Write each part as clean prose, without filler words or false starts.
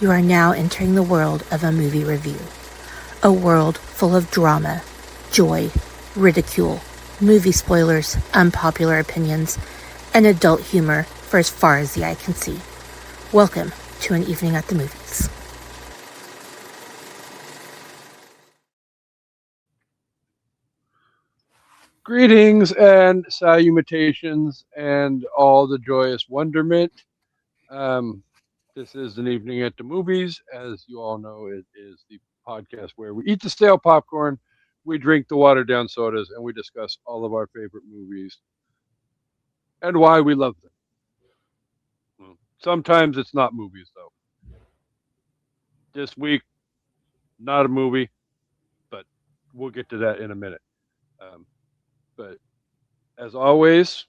You are now entering the world of a movie review. A world full of drama, joy, ridicule, movie spoilers, unpopular opinions, and adult humor for as far as the eye can see. Welcome to An Evening at the Movies. Greetings and salutations and all the joyous wonderment. This is An Evening at the Movies. As you all know, it is the podcast where we eat the stale popcorn, we drink the watered down sodas, and we discuss all of our favorite movies and why we love them. Sometimes it's not movies, though. This week, not a movie, but we'll get to that in a minute. But as always,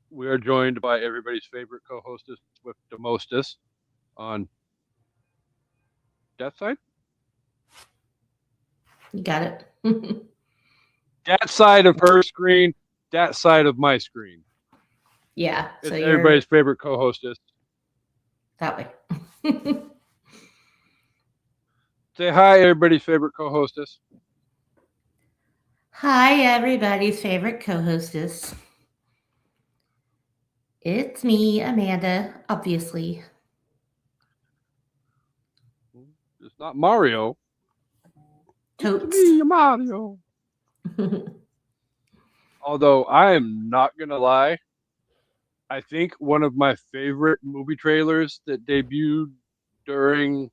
we are joined by everybody's favorite co-hostess with the mostest on that side. You got it? That side of her screen, that side of my screen. Yeah, so it's everybody's favorite co-hostess. That way. Say hi, everybody's favorite co-hostess. Hi, everybody's favorite co-hostess. It's me, Amanda, obviously. It's not Mario. Totes. It's me, Mario. Although I am not going to lie, I think one of my favorite movie trailers that debuted during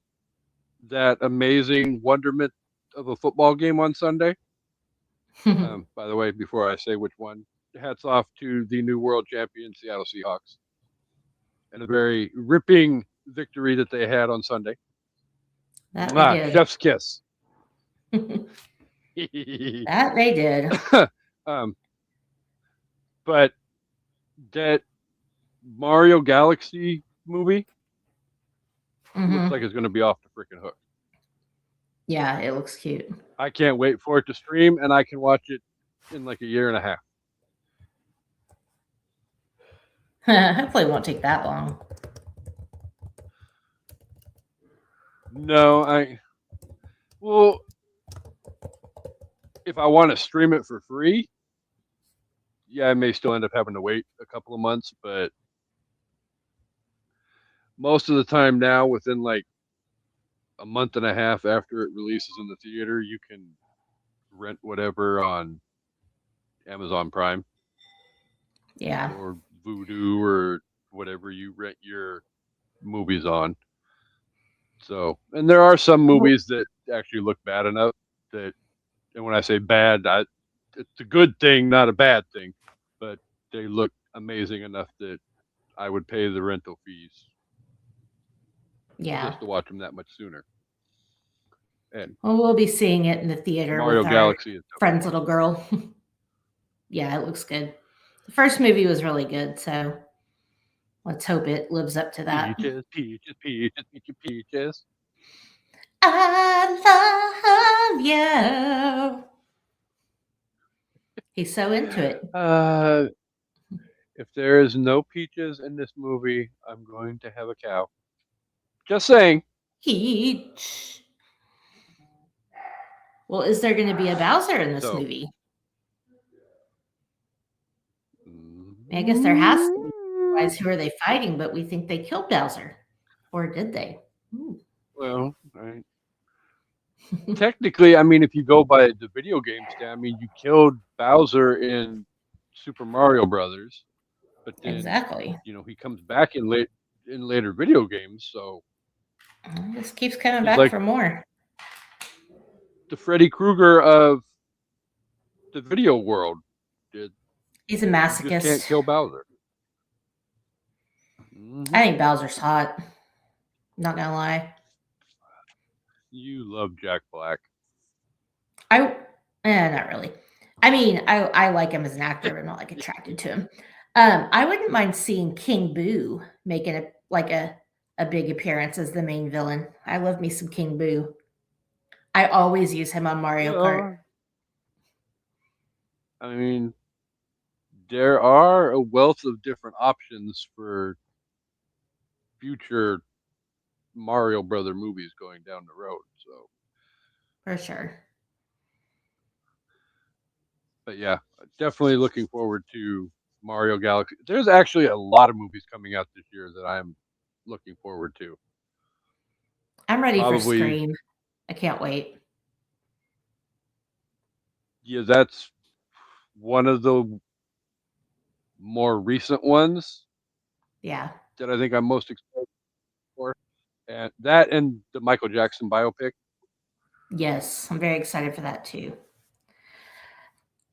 that amazing wonderment of a football game on Sunday. By the way, before I say which one, hats off to the new world champion Seattle Seahawks and a very ripping victory that they had on Sunday. That they did. Chef's kiss. That they did. But that Mario Galaxy movie looks like it's going to be off the freaking hook. Yeah, it looks cute. I can't wait for it to stream, and I can watch it in like a year and a half. Hopefully it won't take that long. No, well, if I want to stream it for free, yeah, I may still end up having to wait a couple of months, but most of the time now, within like a month and a half after it releases in the theater, you can rent whatever on Amazon Prime. Yeah. Or Vudu or whatever you rent your movies on. So, and there are some movies that actually look bad enough that, and when I say bad, it's a good thing, not a bad thing, but they look amazing enough that I would pay the rental fees. Yeah. Just to watch them that much sooner. And well, we'll be seeing it in the theater Mario with Galaxy our friend's little girl. Yeah, it looks good. The first movie was really good, so let's hope it lives up to that. Peaches, peaches, peaches, peaches, peaches. I love you. He's so into it. If there is no peaches in this movie, I'm going to have a cow. Just saying. Peach. Well, is there going to be a Bowser in this movie? I guess there has to be. Otherwise, who are they fighting? But we think they killed Bowser. Or did they? Ooh. Well, right. Technically, I mean, if you go by the video game stat, I mean, you killed Bowser in Super Mario Brothers, but then exactly, he comes back in later video games. So this keeps coming back for more. The Freddy Krueger of the video world. He's a masochist. You just can't kill Bowser. I think Bowser's hot. Not gonna lie. You love Jack Black. Not really. I mean, I like him as an actor, but I'm not like attracted to him. I wouldn't mind seeing King Boo making a big appearance as the main villain. I love me some King Boo. I always use him on Mario Kart. I mean, there are a wealth of different options for future Mario Brother movies going down the road. So, For sure. but yeah, definitely looking forward to Mario Galaxy. There's actually a lot of movies coming out this year that I'm looking forward to. I'm ready for Probably, Scream. I can't wait. yeah, that's one of the more recent ones Yeah. that I think I'm most excited for. And that and the Michael Jackson biopic. Yes, I'm very excited for that too.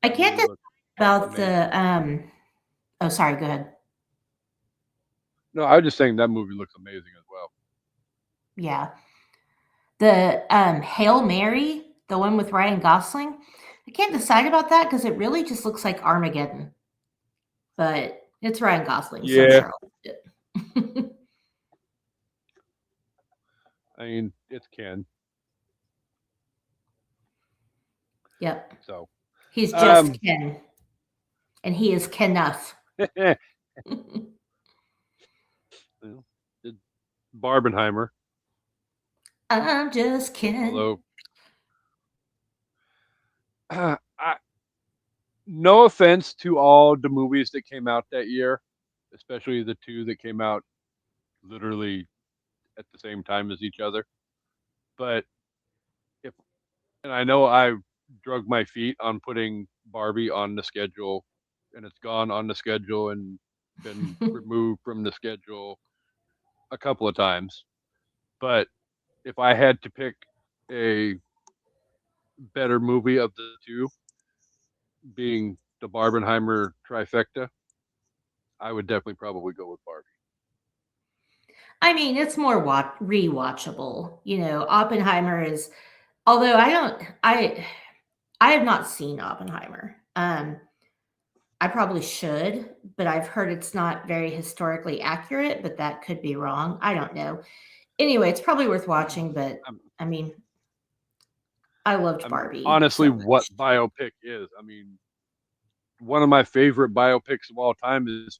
I That can't movie decide looks about amazing. the oh sorry, go ahead. No, I was just saying that movie looks amazing as well. Yeah. The Hail Mary, the one with Ryan Gosling. I can't decide about that because it really just looks like Armageddon. But it's Ryan Gosling, so I'm Yeah, sure I'll like it. I mean it's Ken. Yep. So, He's just um, Ken. And he is Kenuff. well, did Barbenheimer. I'm just Ken. Although, I, no offense to all the movies that came out that year, especially the two that came out literally at the same time as each other. But if, and I know I drug my feet on putting Barbie on the schedule, and it's gone on the schedule and been removed from the schedule a couple of times. But if I had to pick a better movie of the two, being the Barbenheimer trifecta, I would definitely probably go with Barbie. I mean, it's more rewatchable. You know, Oppenheimer is although I have not seen Oppenheimer. I probably should, but I've heard it's not very historically accurate, but that could be wrong. I don't know. Anyway, it's probably worth watching, but I'm, I mean, I loved I'm Barbie honestly so what much. biopic is. I mean, one of my favorite biopics of all time is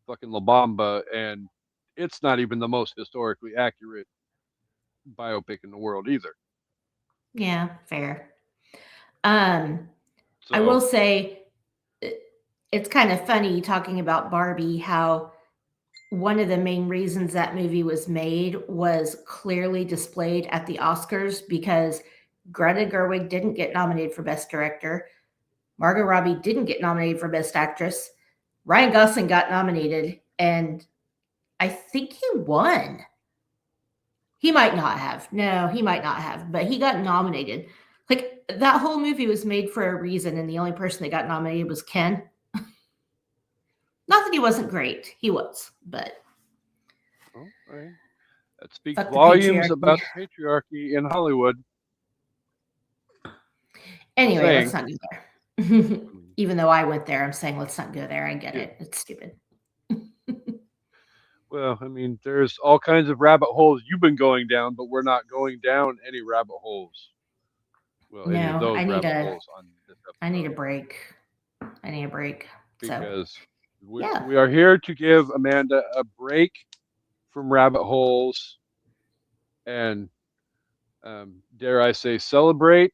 fucking La Bamba, and it's not even the most historically accurate biopic in the world either. Yeah, fair. Um, I will So, say it's kind of funny talking about Barbie, how one of the main reasons that movie was made was clearly displayed at the Oscars because Greta Gerwig didn't get nominated for Best Director. Margot Robbie didn't get nominated for Best Actress. Ryan Gosling got nominated, and I think he won. He might not have. No, he might not have, but he got nominated. Like that whole movie was made for a reason, and the only person that got nominated was Ken. Not that he wasn't great, he was, but well, right. That speaks fuck the volumes patriarchy. about the patriarchy in Hollywood. Just Anyway, let's saying. not go there. I mean, Even though I went there, I'm saying let's not go there. I get yeah. it. It's stupid. Well, I mean, there's all kinds of rabbit holes you've been going down, but we're not going down any rabbit holes. Well, any of No, those rabbit holes on this I need episode a break. I need a break. So because yeah. we are here to give Amanda a break from rabbit holes and, dare I say, celebrate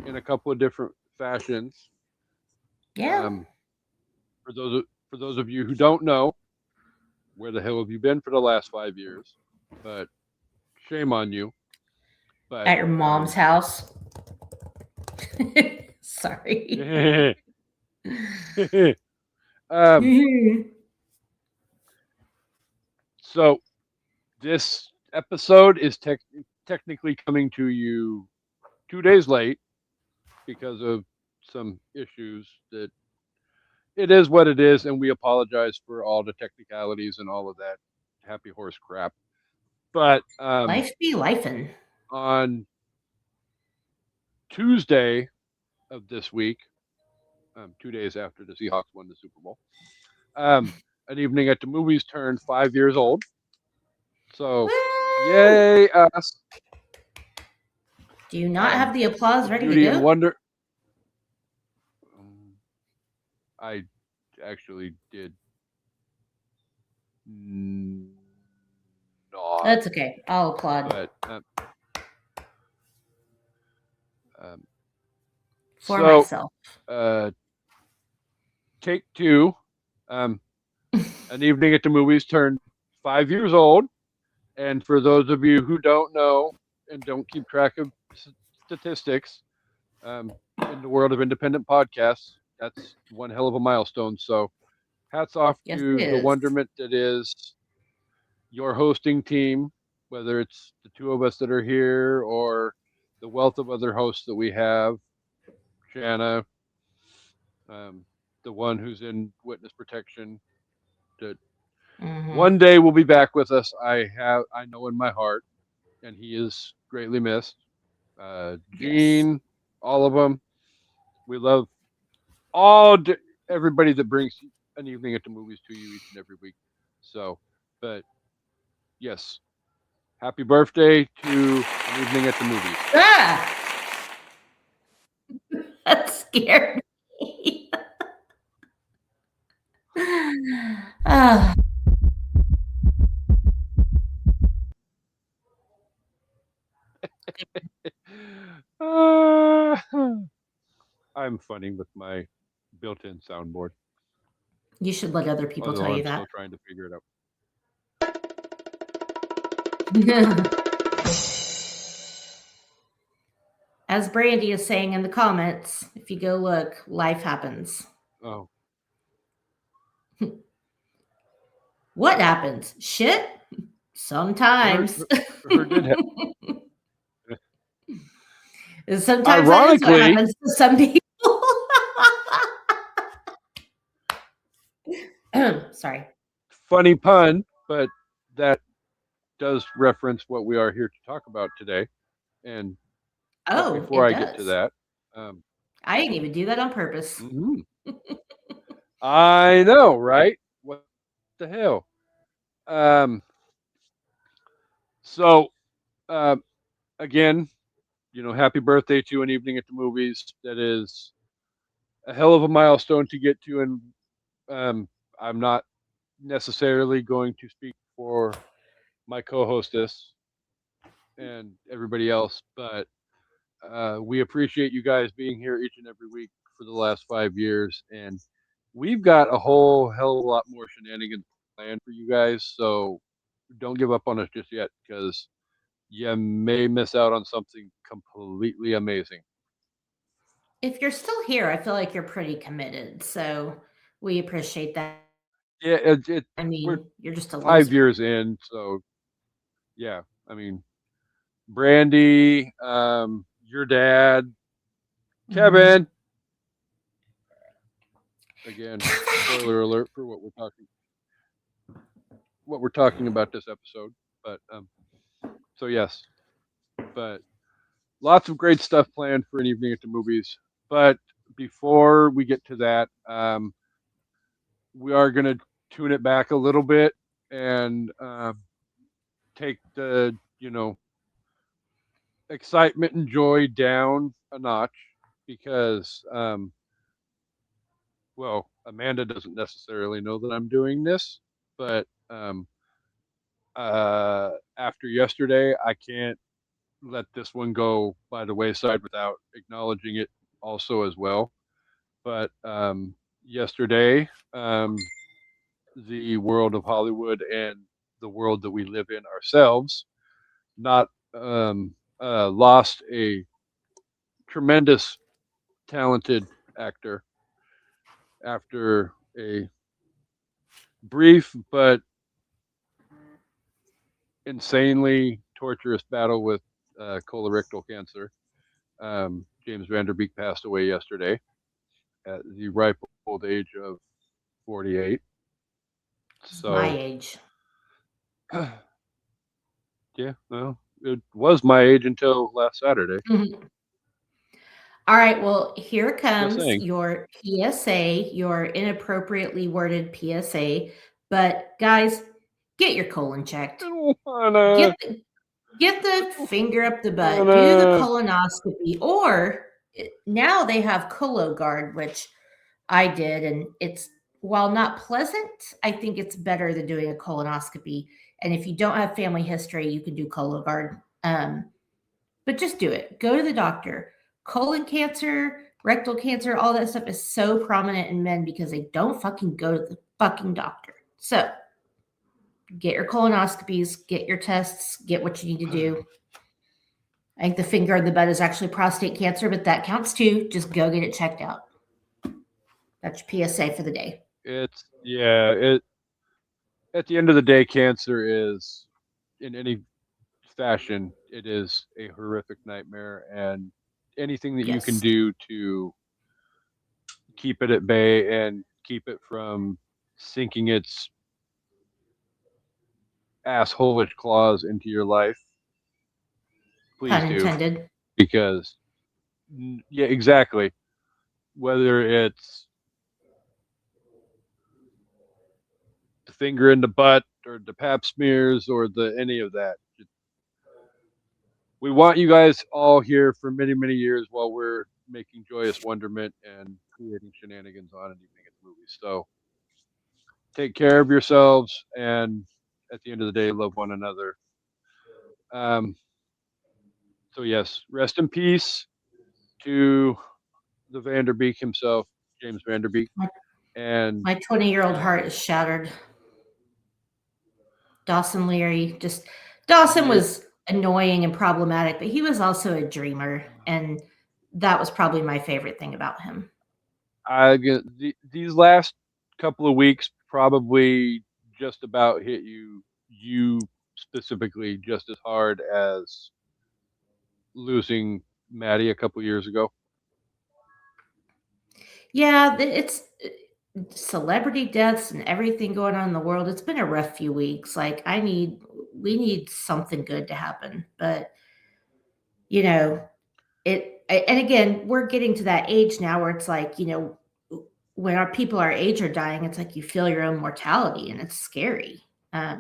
in a couple of different fashions. Yeah. Um, for those of you who don't know, where the hell have you been for the last 5 years? But shame on you. But At your mom's house. Sorry. um, so this episode is technically coming to you 2 days late because of some issues that it is what it is, and we apologize for all the technicalities and all of that happy horse crap. But Life be lifin'. on Tuesday of this week, 2 days after the Seahawks won the Super Bowl, um, an evening at the movies turned 5 years old. So, Woo! yay us! Do you not have the applause The ready to Beauty and go? Wonder. I actually did not not. That's okay. I'll applaud. But for so, myself. Take Two, An Evening at the Movies turned 5 years old. And for those of you who don't know and don't keep track of statistics, in the world of independent podcasts, that's one hell of a milestone. So hats off Yes, to it the is. wonderment that is your hosting team, whether it's the two of us that are here or the wealth of other hosts that we have. Shanna, the one who's in witness protection, that one day will be back with us. I know in my heart, and he is greatly missed. Yes. Gene, all of them. We love all everybody that brings an evening at the movies to you each and every week. So, but yes, happy birthday to An Evening at the Movies. Ah! That scared me. Ah. I'm funny with my built-in soundboard, You should let other people although tell you I'm still that. trying to figure it out. As Brandy is saying in the comments, if you go look, life happens. Oh, What happens? Shit? for Sometimes. her did have. Sometimes that is what Ironically, happens to some people. Sorry. funny pun, but that does reference what we are here to talk about today. And but Oh, before it I get to does. that, I didn't even do that on purpose. I know, right? What the hell? Um, so again, happy birthday to An Evening at the Movies. That is a hell of a milestone to get to, and I'm not necessarily going to speak for my co-hostess and everybody else, but we appreciate you guys being here each and every week for the last 5 years, and we've got a whole hell of a lot more shenanigans planned for you guys. So don't give up on us just yet, because you may miss out on something completely amazing. If you're still here, I feel like you're pretty committed. So we appreciate that. Yeah, I we're mean, you're just a 5 years loser. in, so yeah. I mean, Brandy, your dad, Mhm. Kevin. Again, spoiler alert for what we're talking about this episode. But so yes, but lots of great stuff planned for An Evening at the Movies. But before we get to that, we are going to tune it back a little bit and take the excitement and joy down a notch, because well, Amanda doesn't necessarily know that I'm doing this, but after yesterday, I can't let this one go by the wayside without acknowledging it also as well. But yesterday, the world of Hollywood and the world that we live in ourselves not lost a tremendous talented actor after a brief but insanely torturous battle with colorectal cancer. James Vanderbeek passed away yesterday at the ripe old age of 48. It's my So, age. yeah, well, it was my age until last Saturday. Mhm. All right. Well, here Just comes saying. your PSA, your inappropriately worded PSA. But guys, get your colon I checked. don't wanna. Get the, get the finger up the butt. Do the Wanna. colonoscopy, or now they have Cologuard, which I did, and it's while not pleasant, I think it's better than doing a colonoscopy. And if you don't have family history, you can do Cologuard. But just do it. Go to the doctor. Colon cancer, rectal cancer, all that stuff is so prominent in men because they don't fucking go to the fucking doctor. So get your colonoscopies, get your tests, get what you need to do. I think the finger in the butt is actually prostate cancer, but that counts too. Just go get it checked out. That's your PSA for the day. It's yeah. It at the end of the day, cancer is in any fashion. It is a horrific nightmare, and anything that you can Yes. do to keep it at bay and keep it from sinking its assholish claws into your life, Pun please do. intended. Because yeah, exactly. Whether it's the finger in the butt or the pap smears or the any of that, we want you guys all here for many, many years while we're making joyous wonderment and creating shenanigans on an evening at the movies. So take care of yourselves, and at the end of the day, love one another. Um, so yes, rest in peace to the Vanderbeek himself, James Vanderbeek, My, and my 20-year-old heart um, is shattered. Dawson Leary, just Dawson yeah, was annoying and problematic, but he was also a dreamer, and that was probably my favorite thing about him. these last couple of weeks probably just about hit you specifically just as hard as losing Maddie a couple years ago. Yeah, it's celebrity deaths and everything going on in the world. It's been a rough few weeks. Like we need something good to happen, but you know, and again, we're getting to that age now where it's like, when our people our age are dying, it's like you feel your own mortality and it's scary. I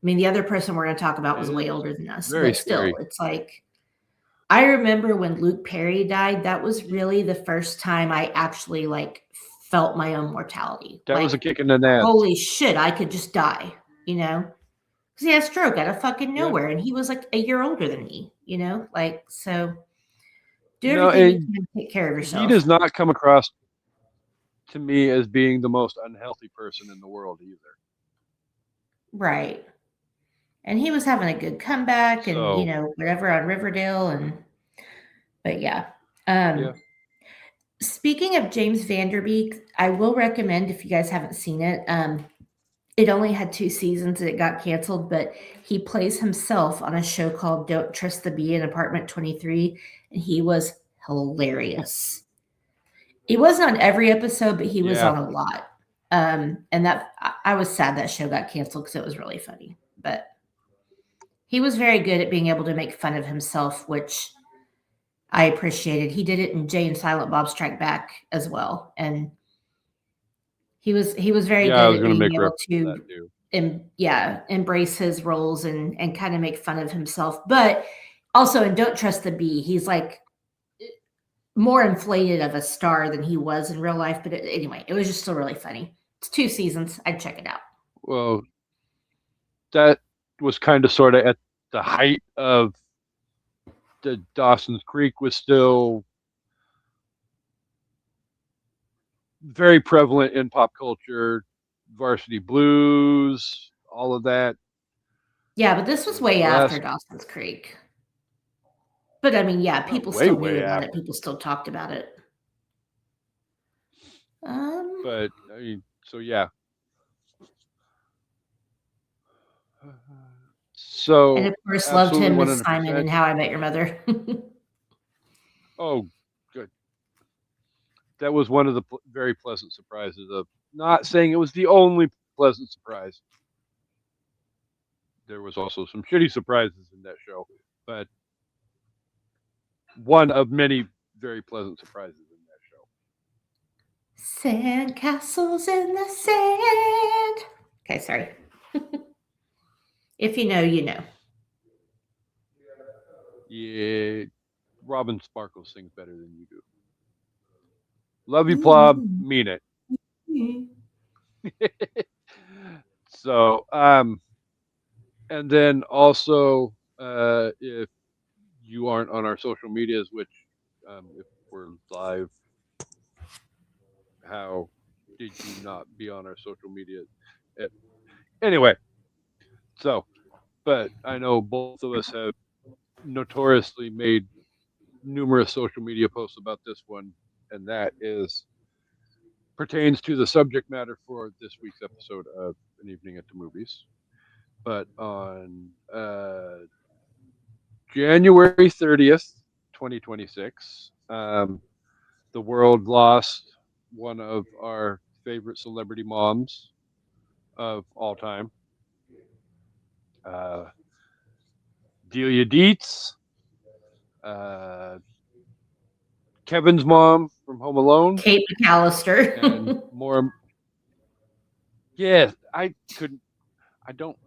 mean, the other person we're going to talk about It was way is older than us, very but still, scary. it's like I remember when Luke Perry died, that was really the first time I actually like felt my own mortality. That was a Like, kick in the nads. holy shit, I could just die, you know? Because he had a stroke out of fucking Yeah. nowhere and he was like a year older than me, like, so do No, everything you can to take care of he yourself. does not come across to me as being the most unhealthy person in the world either. Right. And he was having a good comeback and, So, whatever on Riverdale but yeah. yeah. Um, Speaking of James Vanderbeek, I will recommend if you guys haven't seen it. It only had 2 seasons and it got canceled, but he plays himself on a show called Don't Trust the Bee in Apartment 23, and he was hilarious. He wasn't on every episode, but he was Yeah. on a lot. And that I was sad that show got canceled because it was really funny. But he was very good at being able to make fun of himself, which I appreciated. He did it in Jay and Silent Bob Strike Back as well, and he was very Yeah, I good was at going to being make able reference to that to, too. embrace his roles and kind of make fun of himself. But also in Don't Trust the Bee, he's like more inflated of a star than he was in real life. But anyway, it was just still really funny. It's 2 seasons. I'd check it out. Well, that was kind of sort of at the height of the Dawson's Creek was still very prevalent in pop culture, Varsity Blues, all of that. Yeah, but this was The way after last, Dawson's Creek. But I mean, yeah, not people way, still knew way about it. after, People still talked about it. Um, but I mean, so yeah. and So of course, loved absolutely him as Simon 100%. in How I Met Your Mother. Oh, good. That was one of the very pleasant surprises of not saying it was the only pleasant surprise. There was also some shitty surprises in that show, but one of many very pleasant surprises in that show. Sand castles in the sand. Okay, sorry. If you know, you know. Yeah, Robin Sparkles sings better than you do. Love you, Plob. Mean it. So, and then also, if you aren't on our social medias, which, if we're live, how did you not be on our social media? Eh, Anyway, so, but I know both of us have notoriously made numerous social media posts about this one, and that is pertains to the subject matter for this week's episode of An Evening at the Movies. But on January 30th, 2026, the world lost one of our favorite celebrity moms of all time, uh, Delia Dietz, uh, Kevin's mom from Home Alone, Kate and McAllister. more. Yeah, I couldn't. I don't.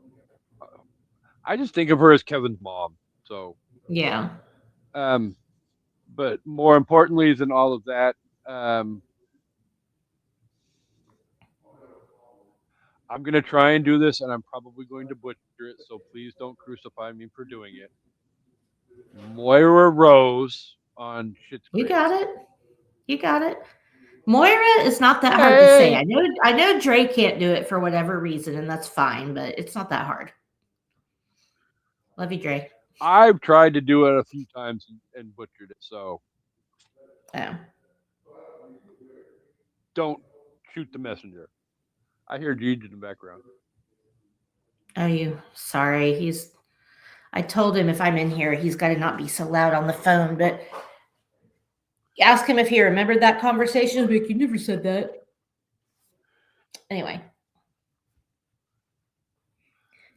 I just think of her as Kevin's mom. So, Yeah. um, but more importantly than all of that, um, I'm gonna try and do this, and I'm probably going to butcher it. So please don't crucify me for doing it. Moira Rose on Schitt's You Creek. got it. You got it. Moira is not that hard to say. Yay! I know Dre can't do it for whatever reason, and that's fine, but it's not that hard. Love you, Dre. I've tried to do it a few times and butchered it. So Oh. don't shoot the messenger. I hear Gigi in the background. Oh, you sorry. I told him if I'm in here, he's got to not be so loud on the phone, but ask him if he remembered that conversation. Like, you never said that. Anyway,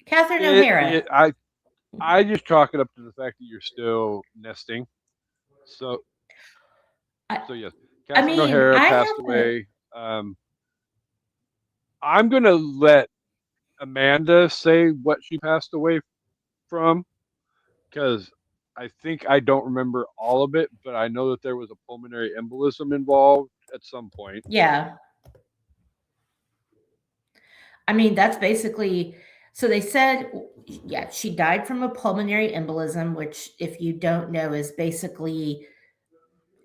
Catherine O'Hara. I just chalk it up to the fact that you're still nesting. So I, yes, I Catherine mean, O'Hara I passed haven't. away. I'm gonna let Amanda say what she passed away from because I think I don't remember all of it, but I know that there was a pulmonary embolism involved at some point. Yeah. I mean, that's basically so they said, yeah, she died from a pulmonary embolism, which, if you don't know, is basically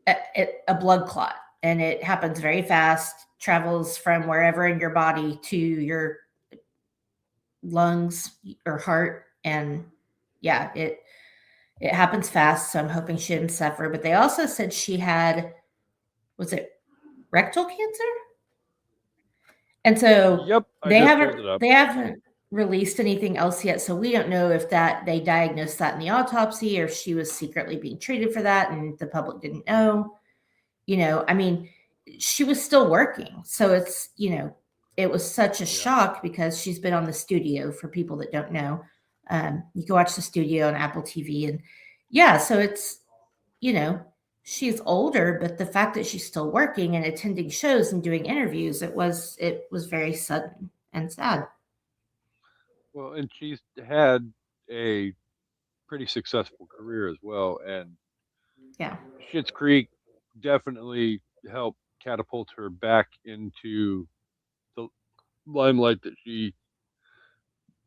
a blood clot, and it happens very fast, travels from wherever in your body to your lungs or heart, and yeah, it happens fast. So I'm hoping she didn't suffer. But they also said she had, was it rectal cancer? And so Yep, I they just haven't pulled it up. they haven't released anything else yet. So we don't know if that they diagnosed that in the autopsy or if she was secretly being treated for that and the public didn't know. I mean, she was still working. So it was such a Yeah. shock because she's been on the studio for people that don't know. You can watch the studio on Apple TV, and yeah, so you know, she's older, but the fact that she's still working and attending shows and doing interviews, it was very sudden and sad. Well, and she's had a pretty successful career as well, and Yeah. Schitt's Creek definitely helped catapult her back into the limelight that she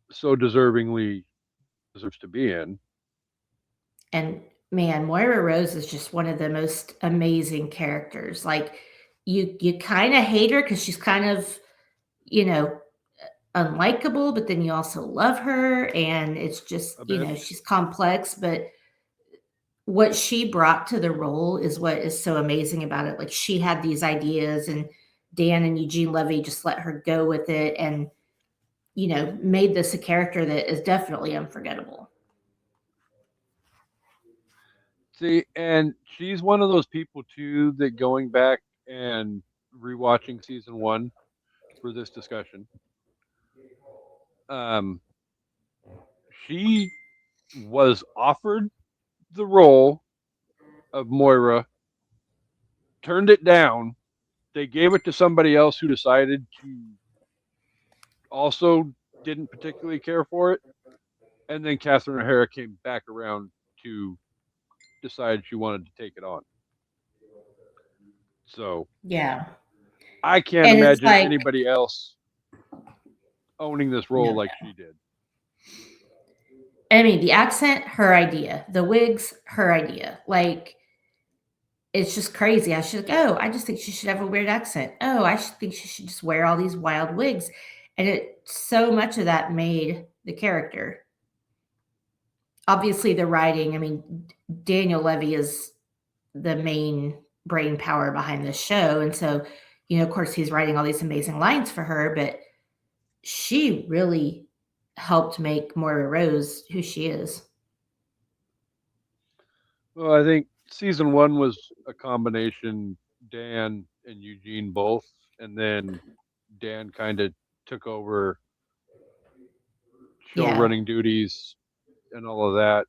so deservingly deserves to be in. And man, Moira Rose is just one of the most amazing characters. Like, you kind of hate her because she's kind of, you know, unlikable, but then you also love her, and it's just, A bit. she's complex, but what she brought to the role is what is so amazing about it. Like, she had these ideas, and Dan and Eugene Levy just let her go with it, and made this a character that is definitely unforgettable. See, and she's one of those people too that going back and rewatching season one for this discussion, um, she was offered the role of Moira, turned it down. They gave it to somebody else who decided to also didn't particularly care for it, and then Catherine O'Hara came back around to decide she wanted to take it on. So Yeah. I can't And it's imagine like, anybody else. owning this role No. like she did. I mean, the accent, her idea. The wigs, her idea. Like, it's just crazy. I should like, oh, I just think she should have a weird accent. Oh, I should think she should just wear all these wild wigs. And so much of that made the character. Obviously, the writing, I mean, Daniel Levy is the main brain power behind this show. And so, of course, he's writing all these amazing lines for her, but she really helped make Moira Rose who she is. Well, I think season 1 was a combination Dan and Eugene both, and then Dan kind of took over show Yeah. running duties and all of that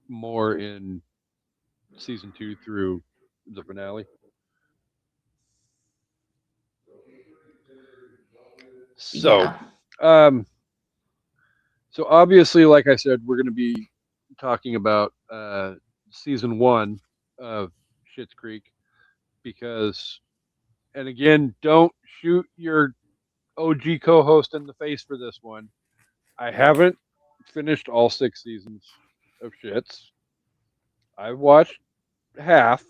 more in season 2 through the finale. So, Yeah. so obviously, like I said, we're going to be talking about season 1 of Schitt's Creek because, and again, don't shoot your OG co-host in the face for this one. I haven't finished all 6 seasons of Schitt's. I've watched half.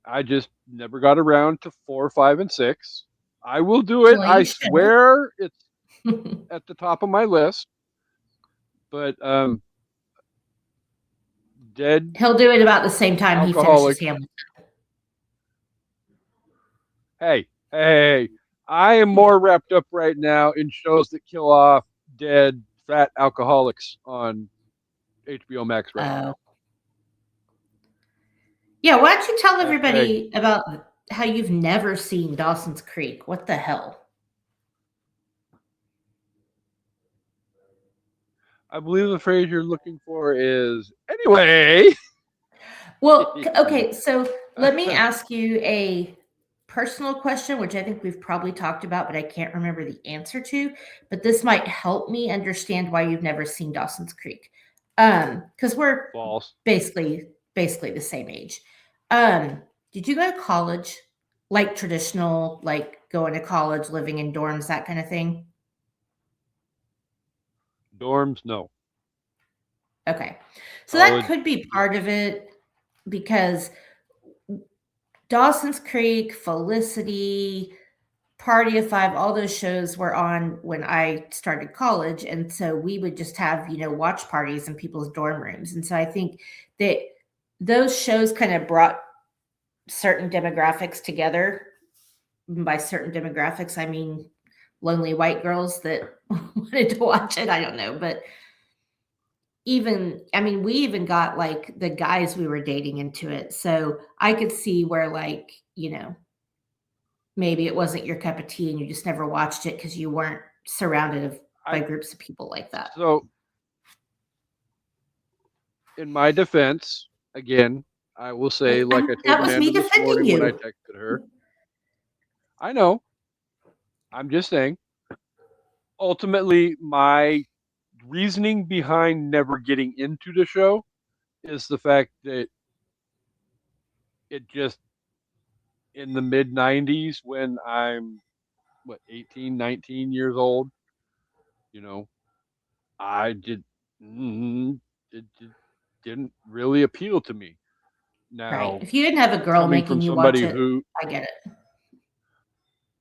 I just never got around to 4, 5, and 6. I will do it. Well, I you should. swear it's at the top of my list. But dead He'll do it about the same time he finishes alcoholic. Hamilton. Hey, I am more wrapped up right now in shows that kill off dead fat alcoholics on HBO Max right now. Yeah, why don't you tell Hashtag, everybody about how you've never seen Dawson's Creek? What the hell? I believe the phrase you're looking for is anyway. Well, okay, so let me ask you a personal question, which I think we've probably talked about, but I can't remember the answer to. But this might help me understand why you've never seen Dawson's Creek. Because we're False. basically the same age. Did you go to college? Like traditional, like going to college, living in dorms, that kind of thing? Dorms, no. Okay. So College, that could be part of it because Dawson's Creek, Felicity, Party of Five, all those shows were on when I started college. And so we would just have, watch parties in people's dorm rooms. And so I think that those shows kind of brought certain demographics together. By certain demographics, I mean lonely white girls that wanted to watch it. I don't know. But we even got like the guys we were dating into it. So I could see where maybe it wasn't your cup of tea and you just never watched it because you weren't surrounded by groups of people like that. So, in my defense, again, I will say, like I told Amanda this morning when I texted her, I know. I'm just saying. Ultimately, my reasoning behind never getting into the show is the fact that it just in the mid 90s when I'm 18, 19 years old, I it didn't really appeal to me. Now, right. If you didn't have a girl making you watch it, I get it.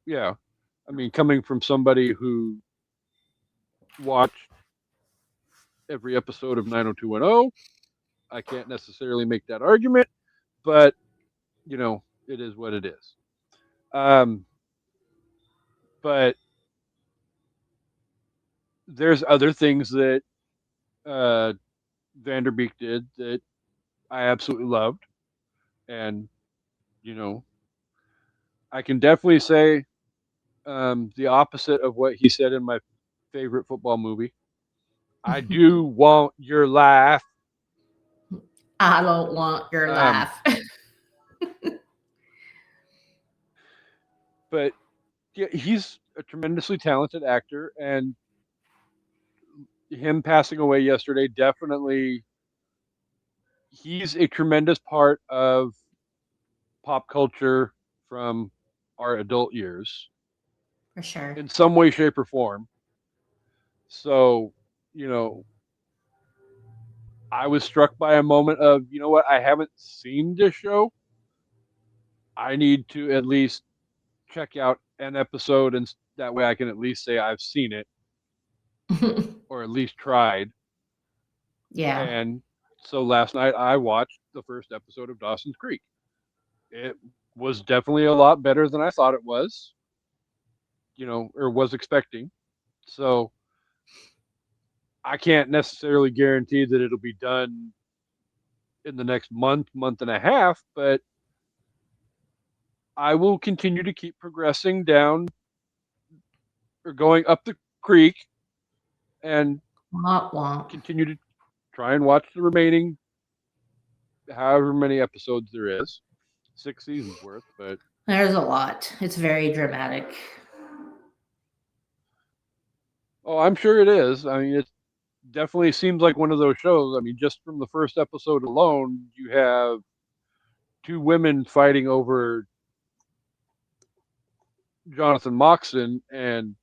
Yeah. I mean, coming from somebody who watched every episode of 90210, I can't necessarily make that argument, but it is what it is. But there's other things that Vanderbeek did that I absolutely loved, and I can definitely say the opposite of what he said in my favorite football movie. I do want your life. I don't want your life. But yeah, he's a tremendously talented actor, and him passing away yesterday definitely he's a tremendous part of pop culture from our adult years. For sure. in some way, shape, or form. So, you know, I was struck by a moment of, you know what, I haven't seen this show. I need to at least check out an episode, and that way I can at least say I've seen it or at least tried. Yeah. And so last night I watched the first episode of Dawson's Creek. It was definitely a lot better than I thought it was, or was expecting. So I can't necessarily guarantee that it'll be done in the next month and a half, but I will continue to keep progressing down or going up the creek and Womp womp. continue to try and watch the remaining however many episodes there is. 6 seasons worth, but There's a lot. It's very dramatic. oh, I'm sure it is. I mean, it definitely seems like one of those shows. I mean, just from the first episode alone, you have two women fighting over Jonathan Moxon, and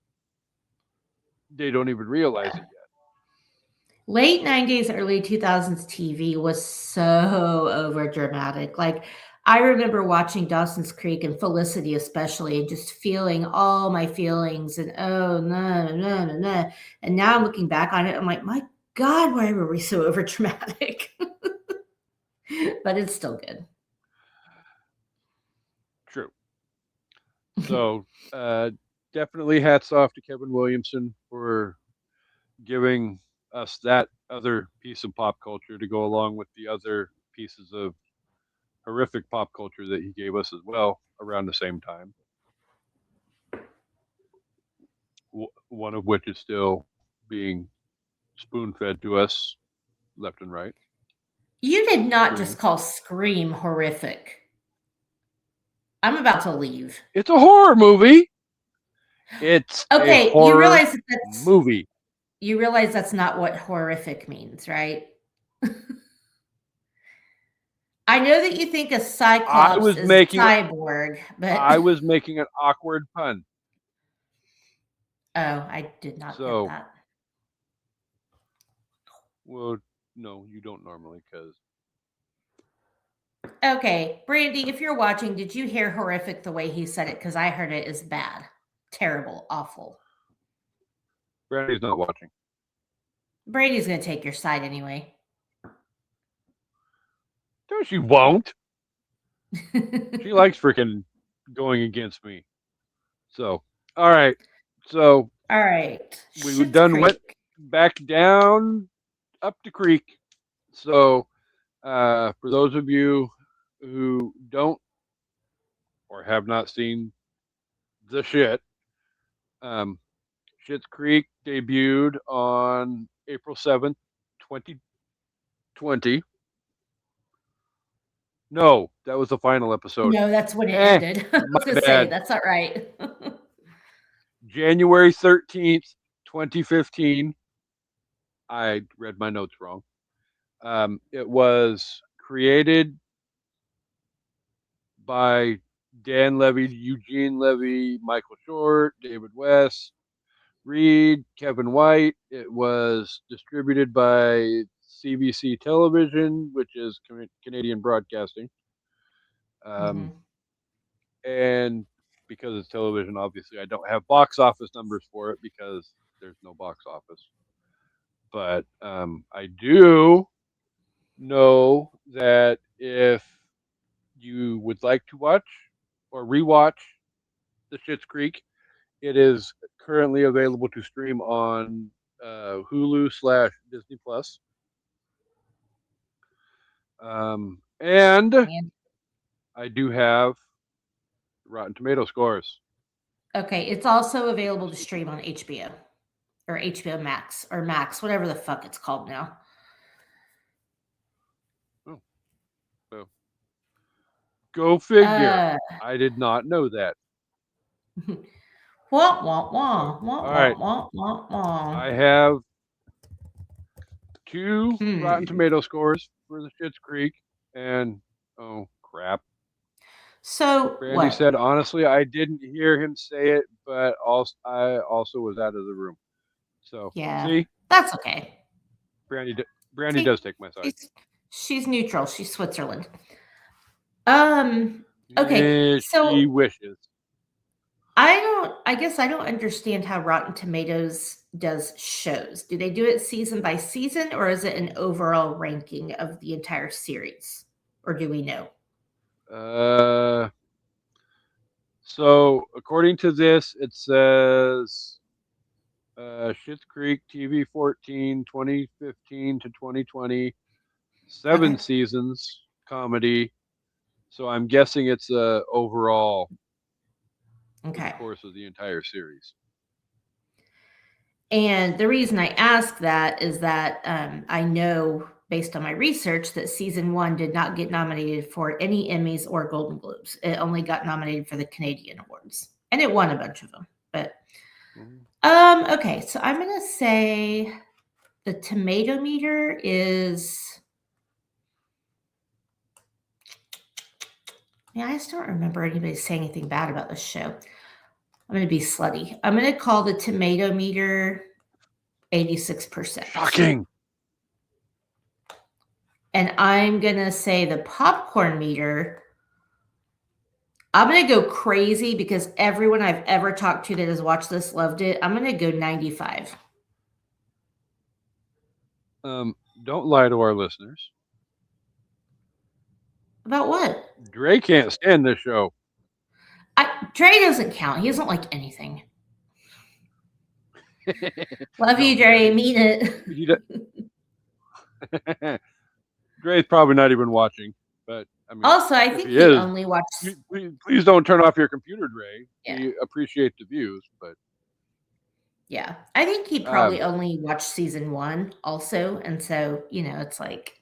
they don't even realize it yet. Late 90s, early 2000s TV was so over dramatic. Like, I remember watching Dawson's Creek and Felicity, especially, and just feeling all my feelings and oh, no, no, no, no. And now I'm looking back on it, I'm like, my God, why were we so over dramatic? But it's still good. True. So, definitely hats off to Kevin Williamson for giving us that other piece of pop culture to go along with the other pieces of horrific pop culture that he gave us as well around the same time. One of which is still being spoon fed to us left and right. You did not Scream. just call Scream horrific. I'm about to leave. It's a horror movie. It's Okay, a horror you realize that's movie. You realize that's not what horrific means, right? I know that you think a Cyclops is a cyborg, but I was making an awkward pun. oh, I did not get that. Well, no, you don't normally, because. Okay, Brandy, if you're watching, did you hear horrific the way he said it? Because I heard it as bad, terrible, awful. Brandy's not watching. Brandy's going to take your side anyway. No, she won't. She likes freaking going against me. So, all right. So, all right. We went back down up the creek. So, for those of you who don't or have not seen the Schitt, Schitt's Creek debuted on April 7th, 2020. No, that was the final episode. No, that's when it ended. I was going to say, that's not right. January 13th, 2015. I read my notes wrong. It was created by Dan Levy, Eugene Levy, Michael Short, David West, Reed, Kevin White. It was distributed by CBC Television, which is Canadian Broadcasting. And because it's television, obviously, I don't have box office numbers for it because there's no box office. But I do know that if you would like to watch or rewatch the Schitt's Creek, it is currently available to stream on Hulu/Disney Plus. And I do have Rotten Tomato scores. Okay, it's also available to stream on HBO or HBO Max or Max, whatever the fuck it's called now. Oh, so go figure. I did not know that. Wah, wah, wah, wah, all right. Wah, wah, wah. I have 2 Rotten Tomato scores for the Schitt's Creek, and oh crap. So Brandy what? said, honestly, I didn't hear him say it, but I also was out of the room. So, Yeah, see, that's okay. Brandy, Brandy See, does take my side. she's neutral. She's Switzerland. Um. Okay. She So wishes. I guess I don't understand how Rotten Tomatoes does shows. Do they do it season by season, or is it an overall ranking of the entire series? Or do we know? Uh, so according to this, it says Schitt's Creek TV 14, 2015 to 2020, Okay. 7 seasons comedy. So I'm guessing it's overall for the Okay. course of the entire series. And the reason I ask that is that I know based on my research that season one did not get nominated for any Emmys or Golden Globes. It only got nominated for the Canadian Awards, and it won a bunch of them. But Mhm. okay, so I'm gonna say the tomato meter is. Yeah, I just don't remember anybody saying anything bad about this show. I'm gonna be slutty. I'm gonna call the tomato meter 86%. Shocking. And I'm going to say the popcorn meter, I'm going to go crazy because everyone I've ever talked to that has watched this loved it. I'm going to go 95. Don't lie to our listeners. About what? Dre can't stand this show. Dre doesn't count. He doesn't like anything. Love No, you, Dre. Mean it. Dre's probably not even watching, but I mean, Also, I if think he he is, only watched. please don't turn off your computer, Dre. Yeah. We appreciate the views, but Yeah. I think he um, probably only watched season one also. And so, it's like,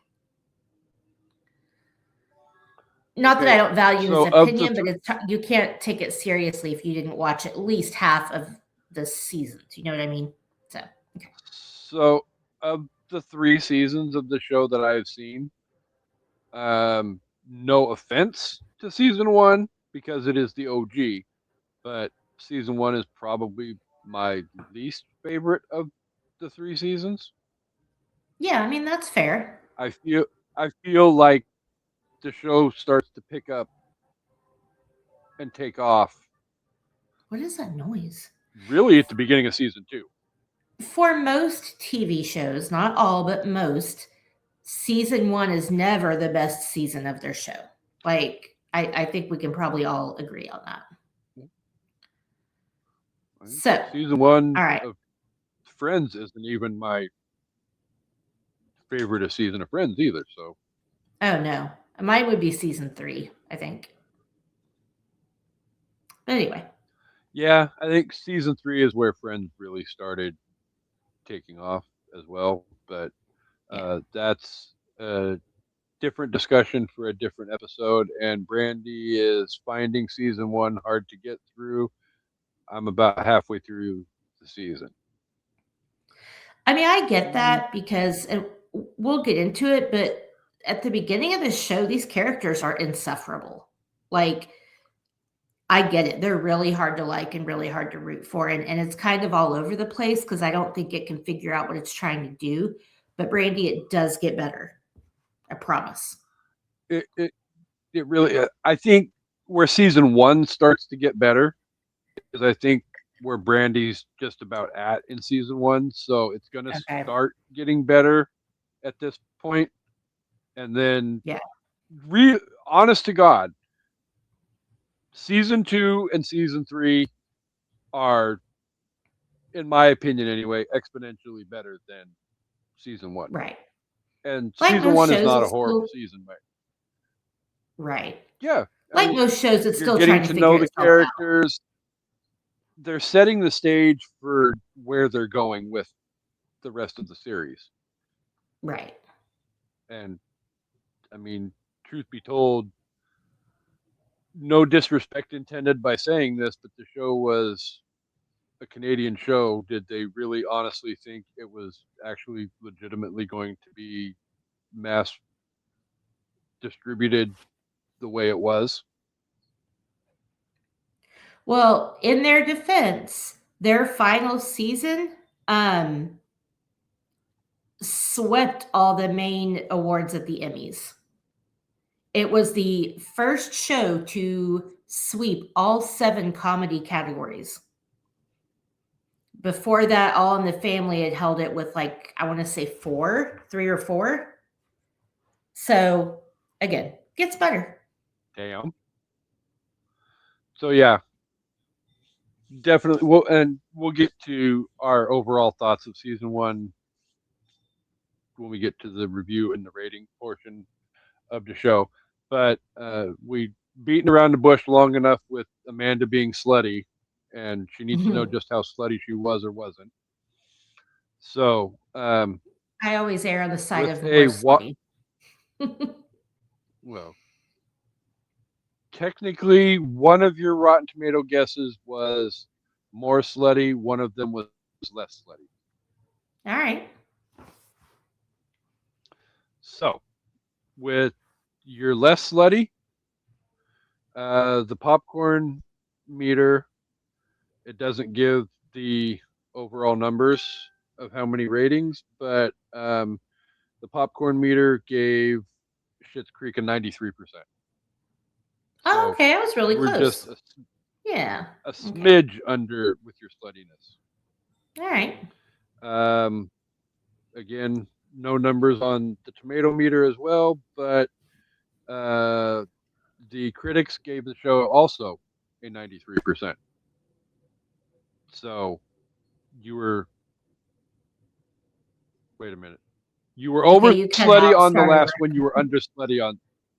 not that I okay. don't value his So of the opinion, but you can't take it seriously if you didn't watch at least half of the seasons. You know what I mean? So, okay. so of the 3 seasons of the show that I've seen, no offense to season one because it is the OG, but season one is probably my least favorite of the 3 seasons. Yeah, I mean, that's fair. I feel I feel like the show starts to pick up and take off What is that noise? really at the beginning of season two. For most TV shows, not all, but most, season one is never the best season of their show. Like, I think we can probably all agree on that. So, Season one all right. of Friends isn't even my favorite of season of Friends either. So Oh, no. Mine would be season three, I think. But anyway. yeah, I think season three is where Friends really started taking off as well. But Yeah. that's a different discussion for a different episode. And Brandy is finding season one hard to get through. I'm about halfway through the season. I mean, I get that because, and we'll get into it, but at the beginning of the show, these characters are insufferable. Like, I get it. They're really hard to like and really hard to root for. And it's kind of all over the place because I don't think it can figure out what it's trying to do. But Brandy, it does get better. I promise. It, it it really I think where season one starts to get better is I think where Brandy's just about at in season one, so it's going to Okay. start getting better at this point, and then Yeah. honest to God, season two and season three are, in my opinion anyway, exponentially better than season one. Right. And Like season most one is shows, not a it's horrible still season, but right. yeah, I Like mean, most shows, it's you're still getting trying to to figure know the itself out. characters. They're setting the stage for where they're going with the rest of the series. Right. And I mean, truth be told, no disrespect intended by saying this, but the show was a Canadian show. Did they really honestly think it was actually legitimately going to be mass distributed the way it was? Well, in their defense, their final season swept all the main awards at the Emmys. It was the first show to sweep all 7 comedy categories. Before that, All in the Family had held it with like, I want to say 3 or 4. So again, gets better. Damn. So yeah, definitely. We'll get to our overall thoughts of season 1 when we get to the review and the rating portion of the show. But we beaten around the bush long enough with Amanda being slutty, and she needs to know just how slutty she was or wasn't. So I always err on the side with of more slutty. Well, technically, one of your Rotten Tomato guesses was more slutty. One of them was less slutty. All right. So, with your less slutty, the popcorn meter, it doesn't give the overall numbers of how many ratings, but the popcorn meter gave Schitt's Creek a 93%. Oh, okay. I was really we're close. just Yeah. a smidge under with your sluttiness. All right. Again, no numbers on the tomato meter as well, but the critics gave the show also a 93%. So you were, wait a minute. You were over slutty on the last one. You were under slutty on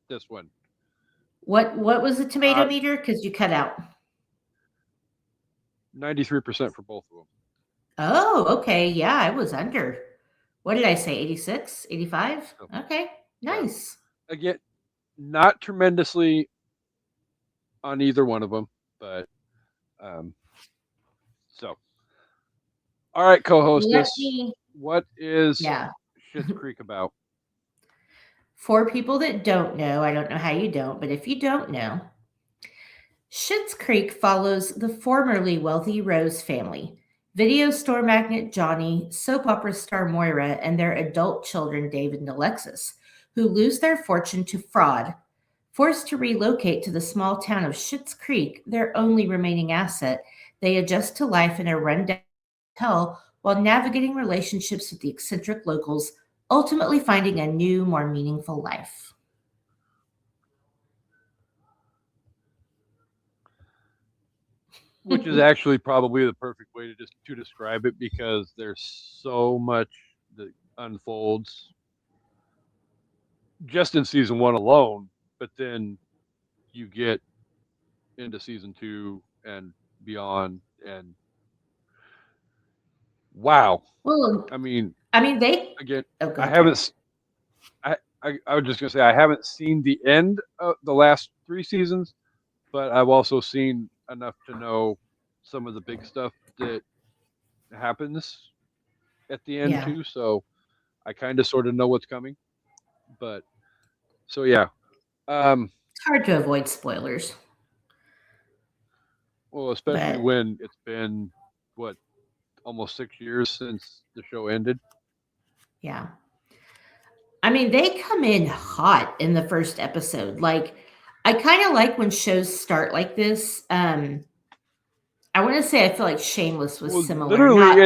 this one. What was the tomato meter? Because you cut out. 93% for both of them. Oh, okay. Yeah, I was under. What did I say? 86, 85? Okay, nice. Yeah. Again, not tremendously on either one of them, but so. All right, co-hostess. What is Schitt's Creek about? For people that don't know, I don't know how you don't, but if you don't know, Schitt's Creek follows the formerly wealthy Rose family, video store magnate Johnny, soap opera star Moira, and their adult children David and Alexis, who lose their fortune to fraud. Forced to relocate to the small town of Schitt's Creek, their only remaining asset, they adjust to life in a rundown hotel while navigating relationships with the eccentric locals, ultimately finding a new, more meaningful life. Which is actually probably the perfect way to describe it, because there's so much that unfolds just in season 1 alone, but then you get into season 2 and beyond, and wow. Well, I mean they again. I haven't. I was just gonna say I haven't seen the end of the last 3 seasons, but I've also seen enough to know some of the big stuff that happens at the end too. So I kind of sort of know what's coming. But so yeah, it's hard to avoid spoilers. Well, especially when it's been almost 6 years since the show ended. Yeah. I mean, they come in hot in the first episode. Like, I kind of like when shows start like this. I want to say I feel like Shameless was similar. Literally,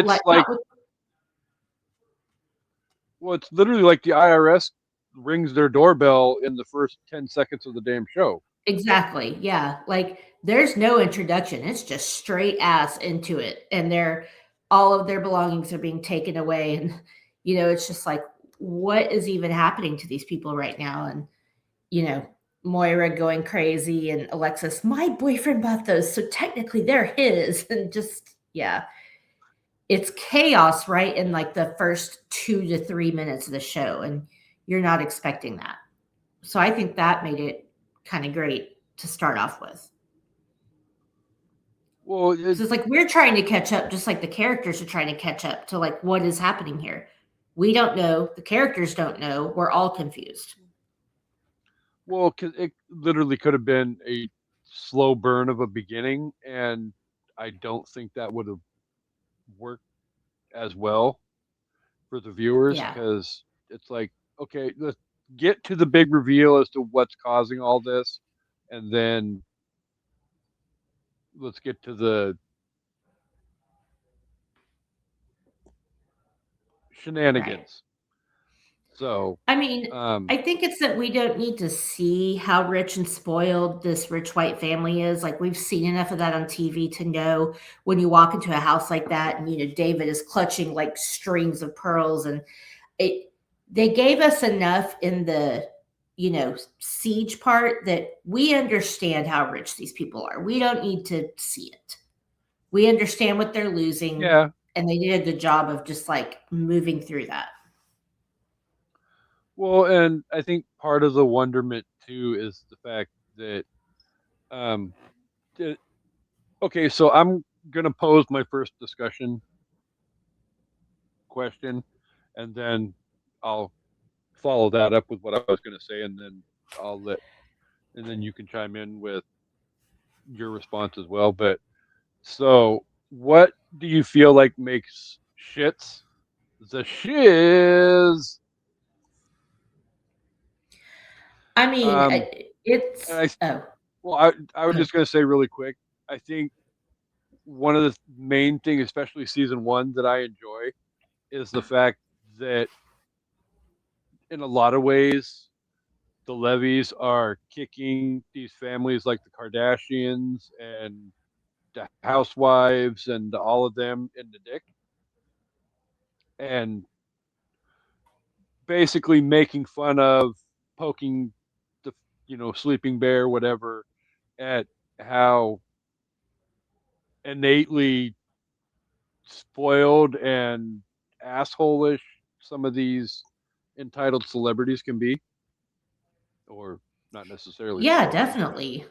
it's literally like the IRS rings their doorbell in the first 10 seconds of the damn show. Exactly. Yeah. Like, there's no introduction. It's just straight ass into it. And all of their belongings are being taken away. And, it's just like, what is even happening to these people right now? And, Moira going crazy, and Alexis, my boyfriend bought those, so technically they're his. And just, yeah, it's chaos right in like the first 2 to 3 minutes of the show, and you're not expecting that. So I think that made it kind of great to start off with. Well, it's like we're trying to catch up, just like the characters are trying to catch up to like what is happening here. We don't know. The characters don't know. We're all confused. Well, it literally could have been a slow burn of a beginning, and I don't think that would have worked as well for the viewers Yeah, because it's like, okay, let's get to the big reveal as to what's causing all this, and then let's get to the right. shenanigans. So, I mean, um, I think it's that we don't need to see how rich and spoiled this rich white family is. Like we've seen enough of that on TV to know when you walk into a house like that and David is clutching like strings of pearls and it they gave us enough in the siege part that we understand how rich these people are. We don't need to see it. We understand what they're losing yeah. and they did a good job of just like moving through that. Well, and I think part of the wonderment too is the fact that, um, that- okay, so I'm gonna pose my first discussion question, and then I'll follow that up with what I was gonna say, and then I'll let, and then you can chime in with your response as well. But so, what do you feel like makes shits the shiz? I mean, Um, and it's I oh, well, I was good. just gonna say really quick. I think one of the main things, especially season one, that I enjoy is the fact that in a lot of ways the levies are kicking these families like the Kardashians and the housewives and all of them in the dick and basically making fun of, poking the sleeping bear, whatever, at how innately spoiled and assholish some of these entitled celebrities can be, or not necessarily Yeah, celebrities, but definitely.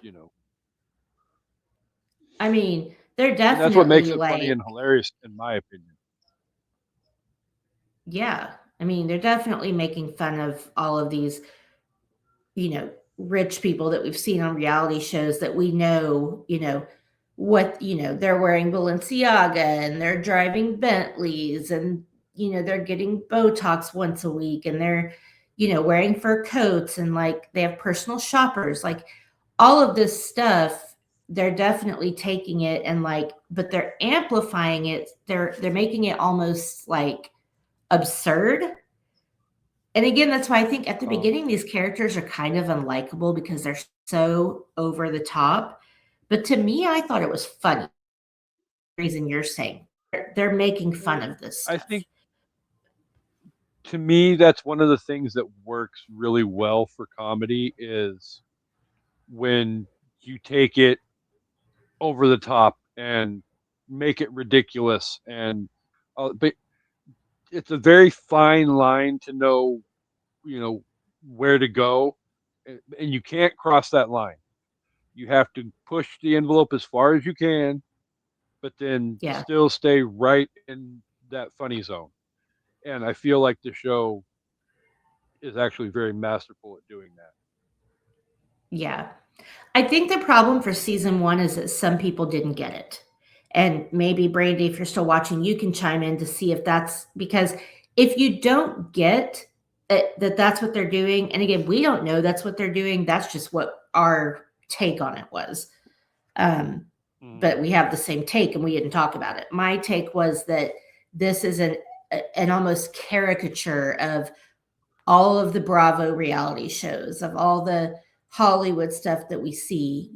I mean, they're and that's what makes definitely it funny like, and hilarious, in my opinion. yeah. I mean, they're definitely making fun of all of these, rich people that we've seen on reality shows that we know, what, they're wearing Balenciaga and they're driving Bentleys and, they're getting Botox once a week and they're, wearing fur coats and like they have personal shoppers. Like all of this stuff, they're definitely taking it and like, but they're amplifying it. They're making it almost like absurd. And again, that's why I think at the Oh, beginning, these characters are kind of unlikable because they're so over the top. But to me, I thought it was funny. The reason you're saying they're making fun well, of this I stuff. think to me that's one of the things that works really well for comedy is when you take it over the top and make it ridiculous, and but it's a very fine line to know where to go, and you can't cross that line. You have to push the envelope as far as you can, but then Yeah, still stay right in that funny zone. And I feel like the show is actually very masterful at doing that. yeah. I think the problem for season one is that some people didn't get it. And maybe Brandy, if you're still watching, you can chime in to see if that's because if you don't get that that's what they're doing, and again, we don't know that's what they're doing. That's just what our take on it was. Um, Mm-hmm. but we have the same take and we didn't talk about it. My take was that this is an almost caricature of all of the Bravo reality shows, of all the Hollywood stuff that we see,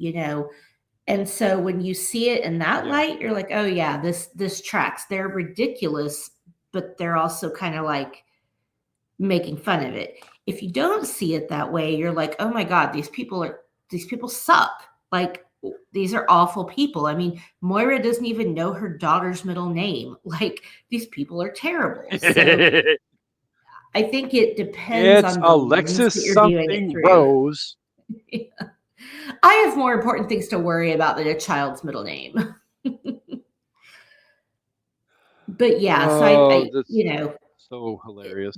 And so when you see it in that Yeah. light, you're like, oh yeah, this tracks. They're ridiculous, but they're also kind of like making fun of it. If you don't see it that way, you're like, oh my God, these people suck. Like these are awful people. I mean, Moira doesn't even know her daughter's middle name. Like these people are terrible. So I think it depends It's on the lens Alexis that you're viewing it something through. Rose. I have more important things to worry about than a child's middle name. But yeah, so Oh, that's so hilarious.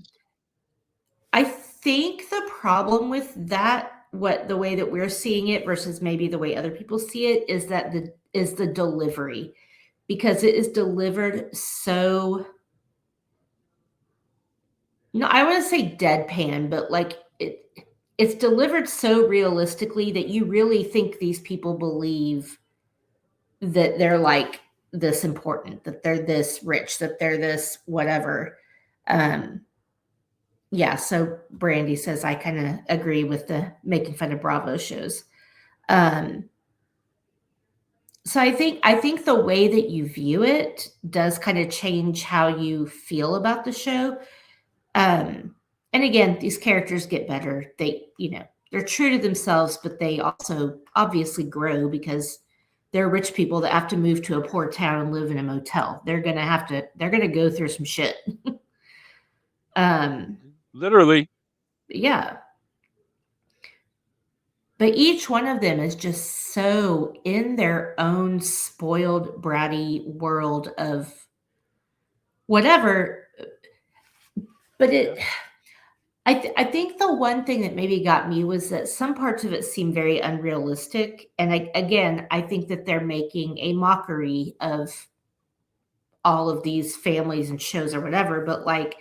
I think the problem with that what the way that we're seeing it versus maybe the way other people see it is that the delivery, because it is delivered so, no, I want to say deadpan, but like it's delivered so realistically that you really think these people believe that they're like this important, that they're this rich, that they're this whatever. Yeah, so Brandy says I kind of agree with the making fun of Bravo shows. So I think the way that you view it does kind of change how you feel about the show. And again, these characters get better. They're true to themselves, but they also obviously grow because they're rich people that have to move to a poor town and live in a motel. They're gonna go through some shit. Literally. Yeah. But each one of them is just so in their own spoiled, bratty world of whatever. But I think the one thing that maybe got me was that some parts of it seem very unrealistic. And I think that they're making a mockery of all of these families and shows or whatever. But like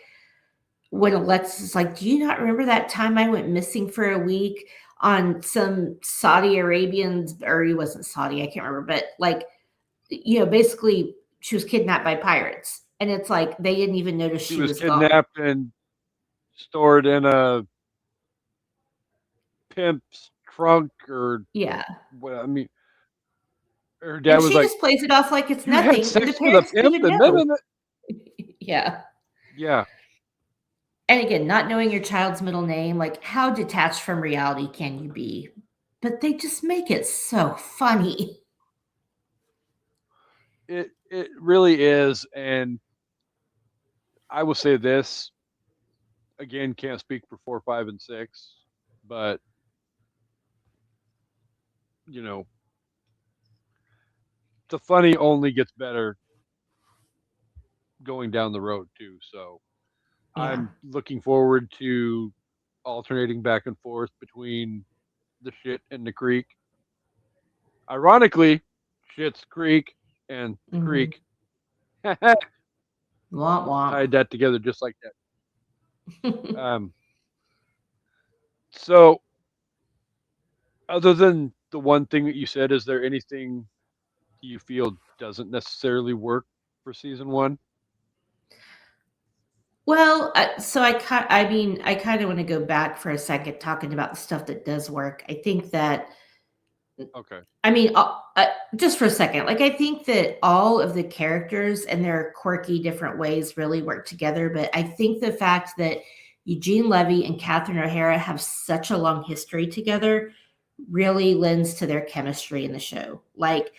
when Alexis is like, do you not remember that time I went missing for a week on some Saudi Arabians, or he wasn't Saudi, I can't remember, but like, basically she was kidnapped by pirates. And it's like, they didn't even notice She she was was gone. kidnapped and stored in a pimp's trunk, or Yeah. what? I mean, her dad And was she like, just plays it off like it's "You had nothing. And the sex with a parents didn't pimp," even and know. Yeah. yeah. And again, not knowing your child's middle name, like how detached from reality can you be? But they just make it so funny. It really is, and I will say this again. Can't speak for 4, 5, and 6, but you know, the funny only gets better going down the road too. So Yeah. I'm looking forward to alternating back and forth between the Schitt and the Creek. Ironically, Schitt's Creek and the Mm-hmm. Creek Womp womp. tied that together just like that. So other than the one thing that you said, is there anything you feel doesn't necessarily work for season 1? Well, I kind of want to go back for a second talking about the stuff that does work. I think that, Okay. just for a second, like I think that all of the characters and their quirky different ways really work together. But I think the fact that Eugene Levy and Catherine O'Hara have such a long history together really lends to their chemistry in the show. Like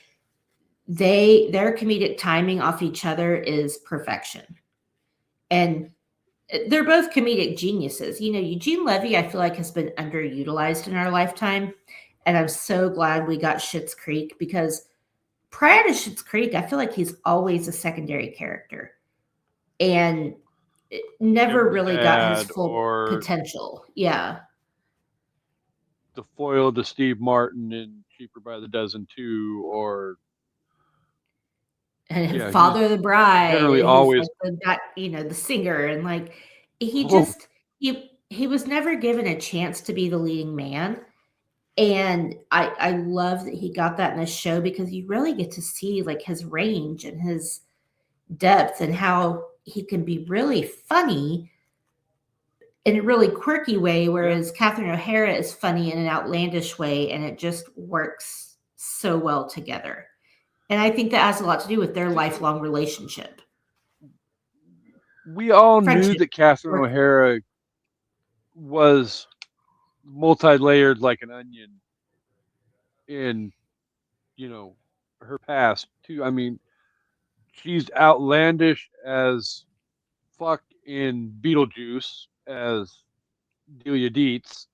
their comedic timing off each other is perfection. And they're both comedic geniuses. Eugene Levy, I feel like, has been underutilized in our lifetime. And I'm so glad we got Schitt's Creek, because prior to Schitt's Creek, I feel like he's always a secondary character and it never really got his full potential. Yeah. The foil to Steve Martin in Cheaper by the Dozen 2, or And Father of the Bride. Generally He's always like the singer, and like he Oh. just he was never given a chance to be the leading man. And I love that he got that in the show, because you really get to see like his range and his depth and how he can be really funny in a really quirky way, whereas Catherine O'Hara is funny in an outlandish way, and it just works so well together. And I think that has a lot to do with their lifelong relationship. We all Friendship. knew that Catherine O'Hara was multi-layered like an onion in, her past too. I mean, she's outlandish as fuck in Beetlejuice as Delia Dietz.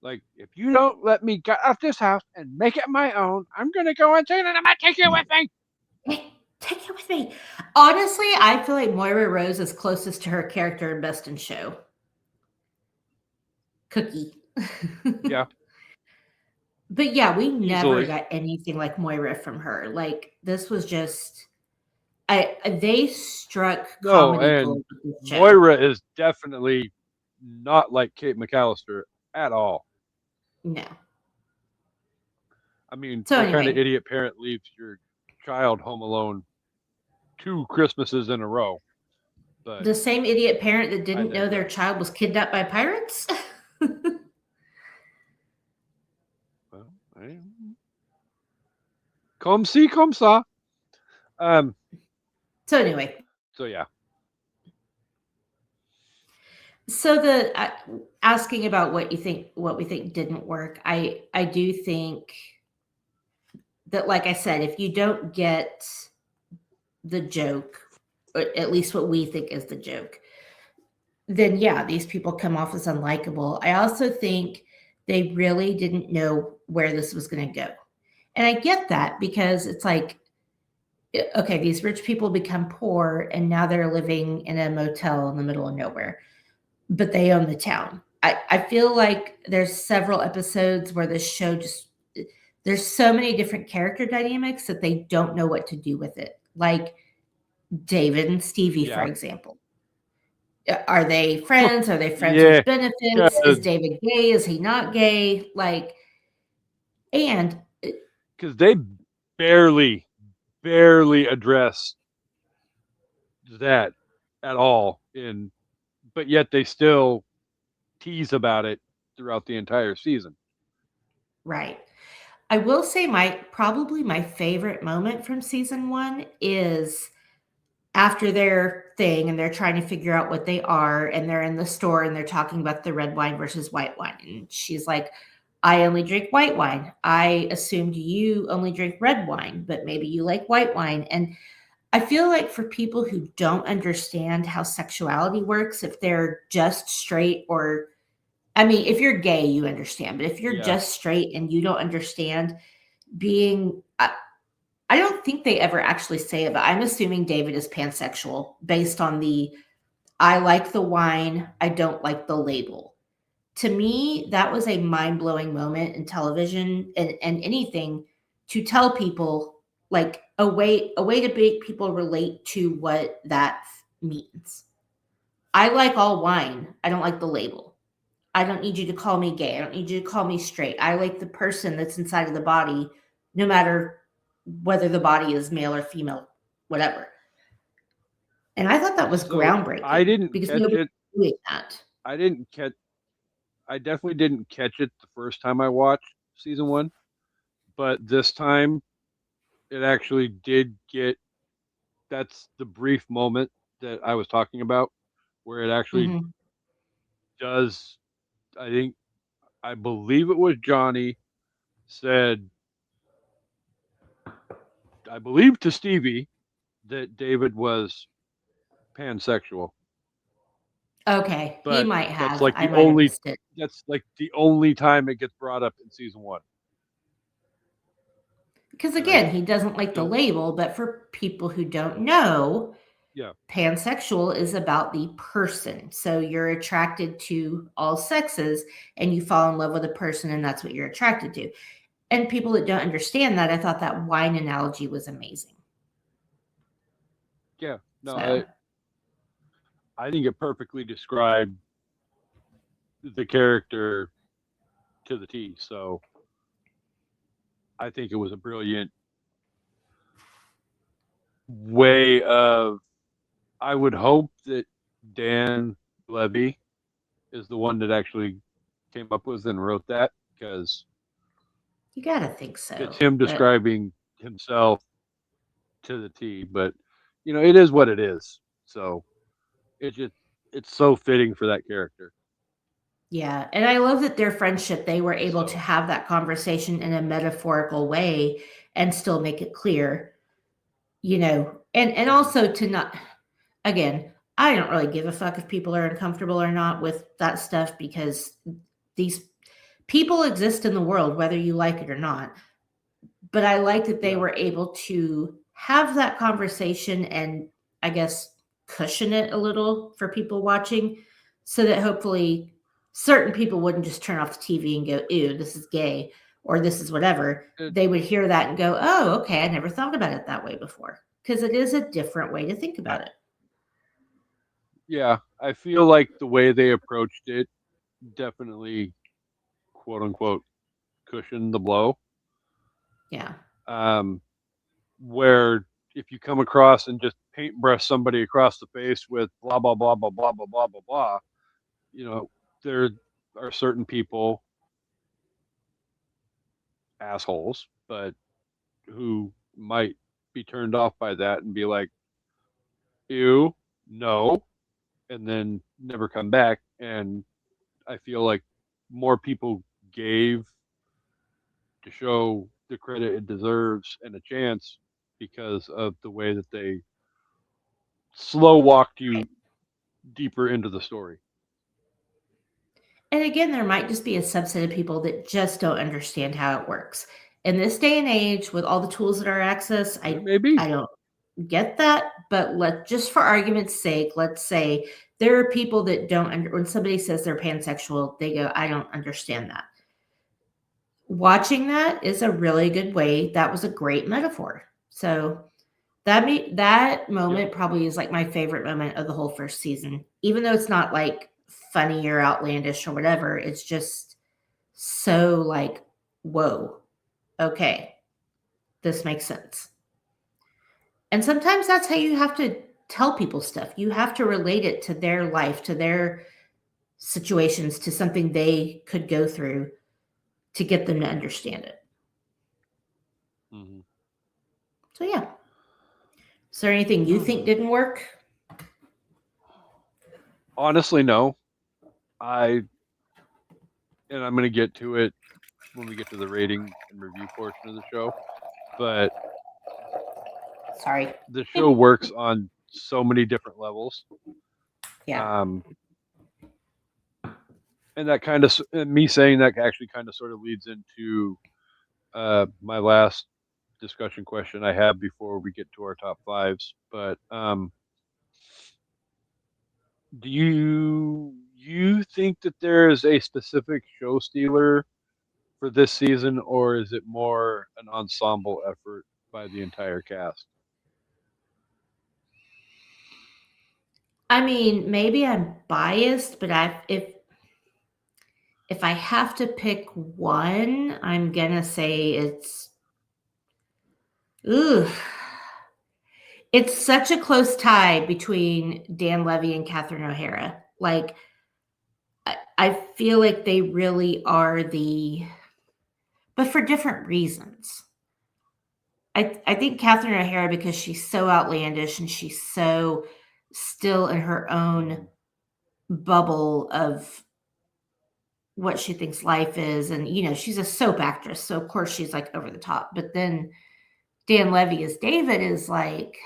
Like, if you don't let me get out this house and make it my own, I'm gonna go insane and I'm gonna take you with me. Take it with me. Honestly, I feel like Moira Rose is closest to her character in Best in Show. Cookie. Yeah. But yeah, we never Easily. got anything like Moira from her. Like this was just they struck No, comedy gold and with this show. Moira is definitely not like Kate McAllister at all. No. I mean, So what kind of anyway, idiot parent leaves your child home alone 2 Christmases in a row? But the same idiot parent that I didn't know their digress. child was kidnapped by pirates. Well, comme si, comme ça. So anyway, So yeah. so the asking about what you think, what we think didn't work. I do think that, like I said, if you don't get the joke, or at least what we think is the joke, then yeah, these people come off as unlikable. I also think they really didn't know where this was going to go. And I get that because it's like, okay, these rich people become poor and now they're living in a motel in the middle of nowhere, but they own the town. I feel like there's several episodes where this show just, there's so many different character dynamics that they don't know what to do with it. Like David and Stevie, for Yeah. example. Are they friends? Are they friends Yeah. with benefits? Is David gay? Is he not gay? Like, and Because they barely address that at all but yet they still tease about it throughout the entire season. right. I will say probably my favorite moment from season 1 is after their thing and they're trying to figure out what they are and they're in the store and they're talking about the red wine versus white wine. And she's like, I only drink white wine. I assumed you only drink red wine, but maybe you like white wine. And I feel like for people who don't understand how sexuality works, if they're just straight or, I mean, if you're gay, you understand, but if you're just straight and you don't understand being, I don't think they ever actually say it, but I'm assuming David is pansexual based on I like the wine, I don't like the label. To me, that was a mind-blowing moment in television and anything to tell people, like a way to make people relate to what that means. I like all wine. I don't like the label. I don't need you to call me gay. I don't need you to call me straight. I like the person that's inside of the body, no matter whether the body is male or female, whatever. And I thought that was groundbreaking. I didn't because catch nobody it. was doing that. I definitely didn't catch it the first time I watched season 1, but this time it actually did get. That's the brief moment that I was talking about, where it actually does. I believe it was Johnny said, I believe to Stevie that David was pansexual. Okay, he But might that's have. like I the might have only missed it. that's like the only time it gets brought up in season 1. Because again, he doesn't like the label, but for people who don't know, pansexual is about the person. So you're attracted to all sexes and you fall in love with a person and that's what you're attracted to. And people that don't understand that, I thought that wine analogy was amazing. Yeah, no, I think it perfectly described the character to the T. So I think it was a brilliant way of. I would hope that Dan Levy is the one that actually came up with and wrote that, because you gotta think so. It's him describing himself to the T. But it is what it is. So it's so fitting for that character. Yeah, and I love that their friendship, they were able to have that conversation in a metaphorical way and still make it clear, and also to not, again, I don't really give a fuck if people are uncomfortable or not with that stuff because these people exist in the world, whether you like it or not. But I like that they were able to have that conversation and I guess cushion it a little for people watching so that hopefully certain people wouldn't just turn off the TV and go, ew, this is gay. or this is whatever, they would hear that and go, oh, okay, I never thought about it that way before. Because it is a different way to think about it. Yeah, I feel like the way they approached it definitely, quote unquote, cushioned the blow. Yeah. Where if you come across and just paintbrush somebody across the face with blah blah blah blah blah blah blah blah blah, you know, there are certain people, assholes, but who might be turned off by that and be like, ew, no, and then never come back. And I feel like more people gave to show the credit it deserves and a chance because of the way that they slow walked you deeper into the story. And again, there might just be a subset of people that just don't understand how it works. In this day and age, with all the tools at our access, I don't get that. But just for argument's sake, let's say there are people that don't. When somebody says they're pansexual, they go, "I don't understand that." Watching that is a really good way. That was a great metaphor. So that moment probably is like my favorite moment of the whole first season, even though it's not like funny or outlandish or whatever. It's just so like, whoa, okay, this makes sense. And sometimes that's how you have to tell people stuff. You have to relate it to their life, to their situations, to something they could go through to get them to understand it. Mm-hmm. So yeah. Is there anything you think didn't work? Honestly, no. I'm going to get to it when we get to the rating and review portion of the show. But sorry, the show works on so many different levels. Yeah. And that kind of, me saying that actually kind of sort of leads into my last discussion question I have before we get to our top fives. But do you think that there is a specific show stealer for this season, or is it more an ensemble effort by the entire cast? I mean, maybe I'm biased, but if I have to pick one, I'm gonna say ooh, it's such a close tie between Dan Levy and Catherine O'Hara. Like, I feel like they really are but for different reasons. I think Catherine O'Hara, because she's so outlandish and she's so still in her own bubble of what she thinks life is. And, she's a soap actress. So, of course, she's like over the top. But then Dan Levy as David is like,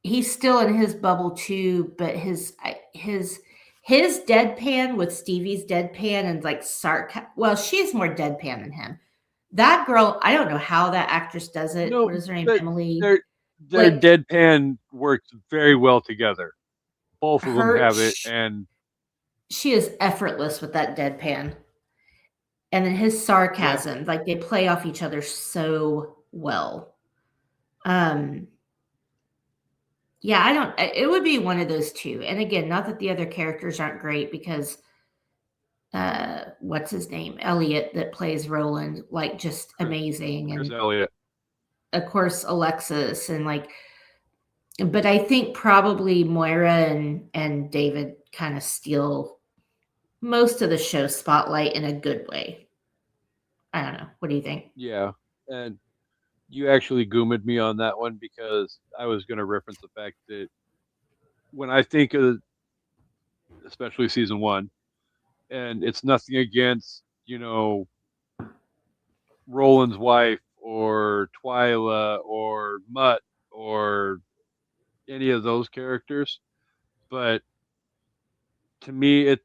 he's still in his bubble too. But his deadpan with Stevie's deadpan and like well, she's more deadpan than him. That girl, I don't know how that actress does it. No, what is her name? Emily. Their deadpan works very well together. Both of them have it, and she is effortless with that deadpan. And then his sarcasm, like they play off each other so well. Yeah, it would be one of those two. And again, not that the other characters aren't great, because what's his name? Elliot, that plays Roland, like just amazing. Chris and Elliott. Of course, Alexis, and like, but I think probably Moira and David kind of steal most of the show spotlight in a good way. I don't know. What do you think? Yeah. And you actually goomed me on that one, because I was going to reference the fact that when I think of especially season one, and it's nothing against, Roland's wife or Twyla or Mutt or any of those characters, but to me,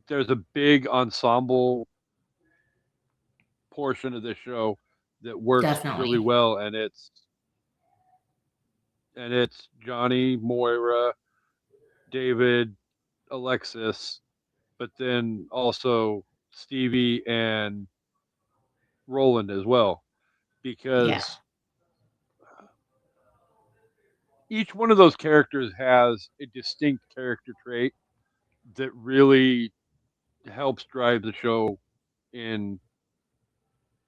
there's a big ensemble portion of this show that works really well, and it's Johnny, Moira, David, Alexis, but then also Stevie and Roland as well, Yeah. because each one of those characters has a distinct character trait that really helps drive the show in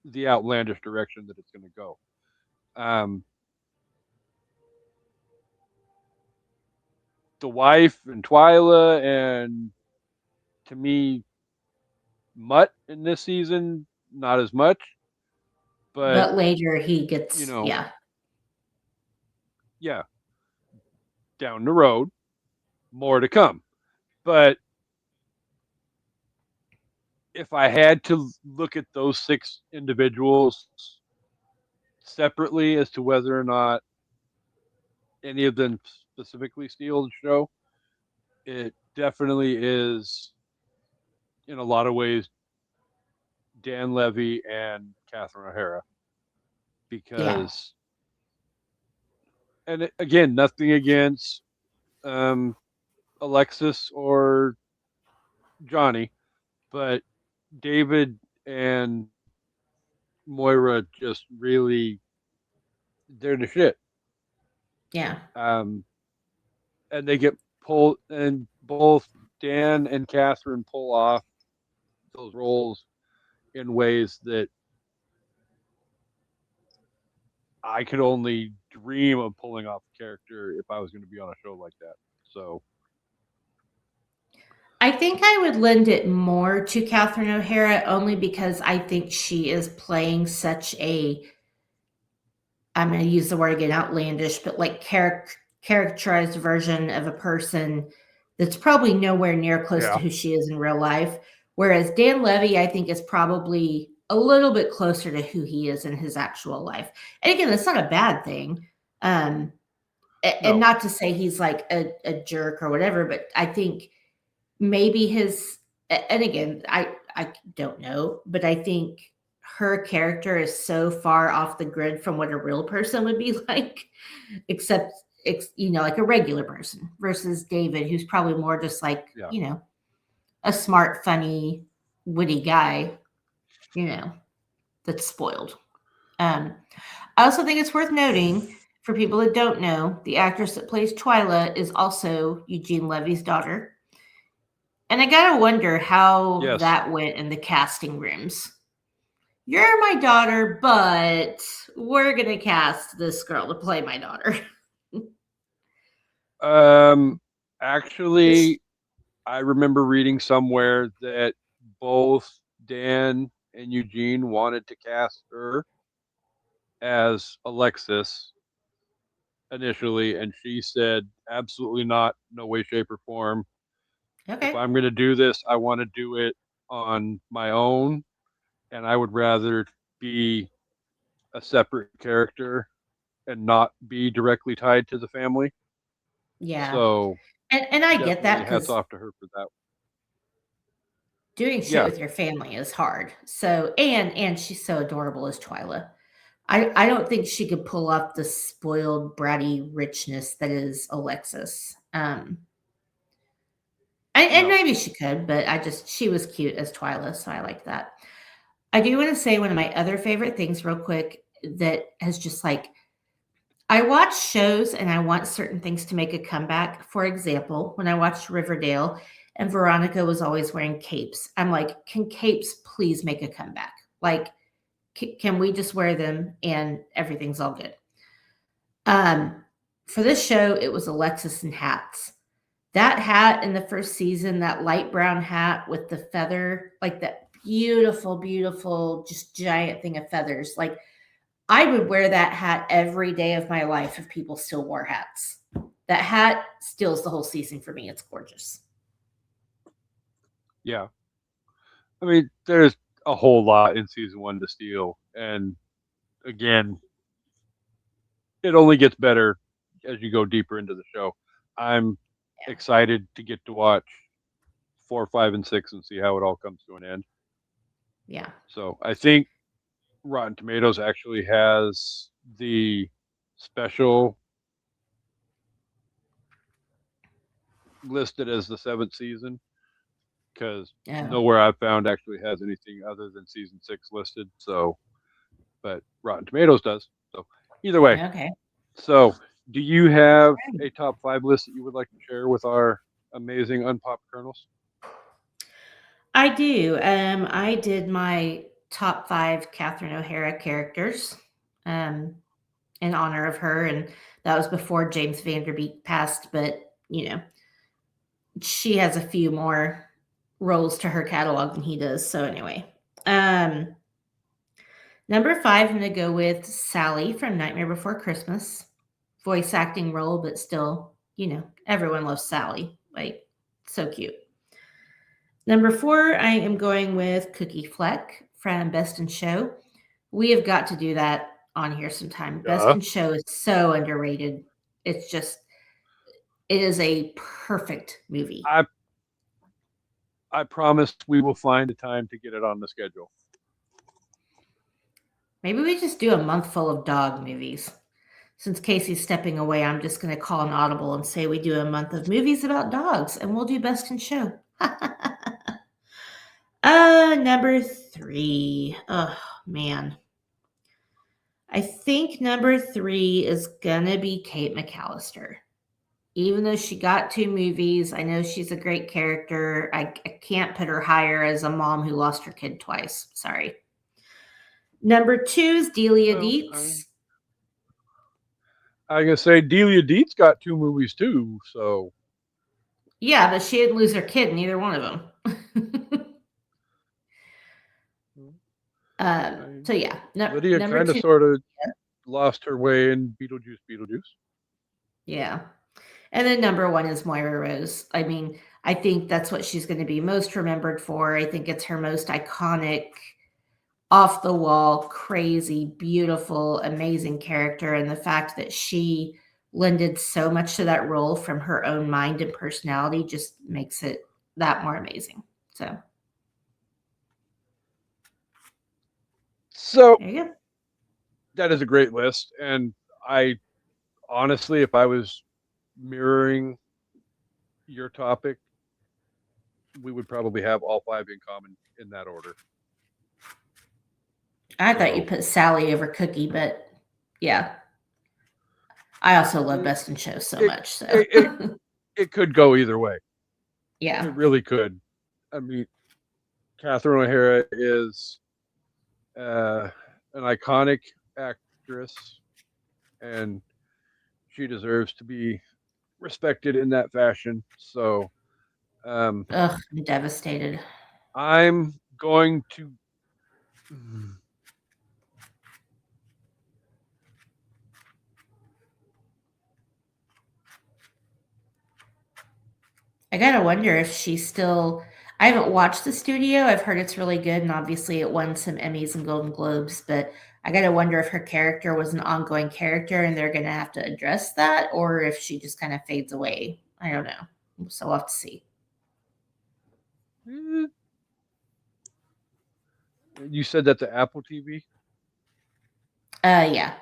the outlandish direction that it's going to go. Um, the wife and Twyla, and to me, Mutt in this season, not as much, but But later he you gets, know, yeah. yeah, down the road, more to come. But if I had to look at those six individuals separately as to whether or not any of them specifically steal the show, it definitely is in a lot of ways Dan Levy and Catherine O'Hara, Yeah. because, and again, nothing against um, Alexis or Johnny, but David and Moira just really, they're the shit. Yeah. Um, and they get pulled, and both Dan and Catherine pull off those roles in ways that I could only dream of pulling off a character if I was going to be on a show like that. So I think I would lend it more to Catherine O'Hara only because I think she is playing such a, I'm going to use the word again, outlandish, but like characterized version of a person that's probably nowhere near close to yeah, who she is in real life. Whereas Dan Levy, I think, is probably a little bit closer to who he is in his actual life. And again, that's not a bad thing. Um, and no, not to say he's like a jerk or whatever, but I think maybe his, and again, I don't know, but I think her character is so far off the grid from what a real person would be like, except like a regular person versus David, who's probably more just like, yeah, a smart, funny, witty guy, that's spoiled. I also think it's worth noting for people that don't know, the actress that plays Twyla is also Eugene Levy's daughter. And I gotta wonder how yes. that went in the casting rooms. You're my daughter, but we're gonna cast this girl to play my daughter. Um, Which, actually, I remember reading somewhere that both Dan and Eugene wanted to cast her as Alexis initially, and she said, absolutely not, no way, shape, or form. If okay, I'm going to do this, I want to do it on my own, and I would rather be a separate character and not be directly tied to the family. yeah, So and I get that definitely hats because off to her for that. doing shit Yeah, with your family is hard. So and she's so adorable as Twyla. I don't think she could pull off the spoiled bratty richness that is Alexis. And no, maybe she could, but she was cute as Twyla, so I like that. I do want to say one of my other favorite things, real quick, that has just like, I watch shows and I want certain things to make a comeback. For example, when I watched Riverdale and Veronica was always wearing capes, I'm like, can capes please make a comeback? Like, can we just wear them and everything's all good? Um, for this show, it was Alexis and hats. That hat in the first season, that light brown hat with the feather, like that beautiful, beautiful, just giant thing of feathers. Like, I would wear that hat every day of my life if people still wore hats. That hat steals the whole season for me. It's gorgeous. yeah. I mean, there's a whole lot in season one to steal, and again, it only gets better as you go deeper into the show. I'm excited to get to watch 4, 5, and 6 and see how it all comes to an end. Yeah. So I think Rotten Tomatoes actually has the special listed as the seventh season, because Yeah. Oh, nowhere I've found actually has anything other than season 6 listed. So but Rotten Tomatoes does. So either way. Okay. So do you have a top 5 list that you would like to share with our amazing unpopped kernels? I do. I did my top 5 Catherine O'Hara characters um, in honor of her, and that was before James Vanderbeek passed. But she has a few more roles to her catalog than he does. So anyway, number 5, I'm going to go with Sally from Nightmare Before Christmas, voice acting role, but still, everyone loves Sally. Like, so cute. Number 4, I am going with Cookie Fleck from Best in Show. We have got to do that on here sometime. Best in Show is so underrated. It is a perfect movie. I promise we will find a time to get it on the schedule. Maybe we just do a month full of dog movies. Since Kasey's stepping away, I'm just going to call an audible and say we do a month of movies about dogs, and we'll do Best in Show. Number 3. Oh, man. I think number 3 is going to be Kate McAllister. Even though she got 2 movies, I know she's a great character. I can't put her higher as a mom who lost her kid twice. Sorry. Number 2 is Delia Dietz. I was going to say Delia Dietz got 2 movies too, so. Yeah, but she didn't lose her kid in either one of them. So yeah. Lydia kind of sort of lost her way in Beetlejuice. Yeah. And then number 1 is Moira Rose. I mean, I think that's what she's going to be most remembered for. I think it's her most iconic, off the wall, crazy, beautiful, amazing character. And the fact that she lended so much to that role from her own mind and personality just makes it that more amazing. So there you go. That is a great list. And I honestly, if I was mirroring your topic, we would probably have all 5 in common in that order. I thought you put Sally over Cookie, but yeah. I also love Best in Show so much. So it could go either way. Yeah. It really could. I mean, Catherine O'Hara is an iconic actress, and she deserves to be respected in that fashion. So, I'm devastated. I'm going to. I gotta wonder if she's still. I haven't watched The Studio. I've heard it's really good, and obviously it won some Emmys and Golden Globes. But I gotta wonder if her character was an ongoing character, and they're gonna have to address that, or if she just kind of fades away. I don't know. So we'll have to see. You said that to Apple TV? Yeah.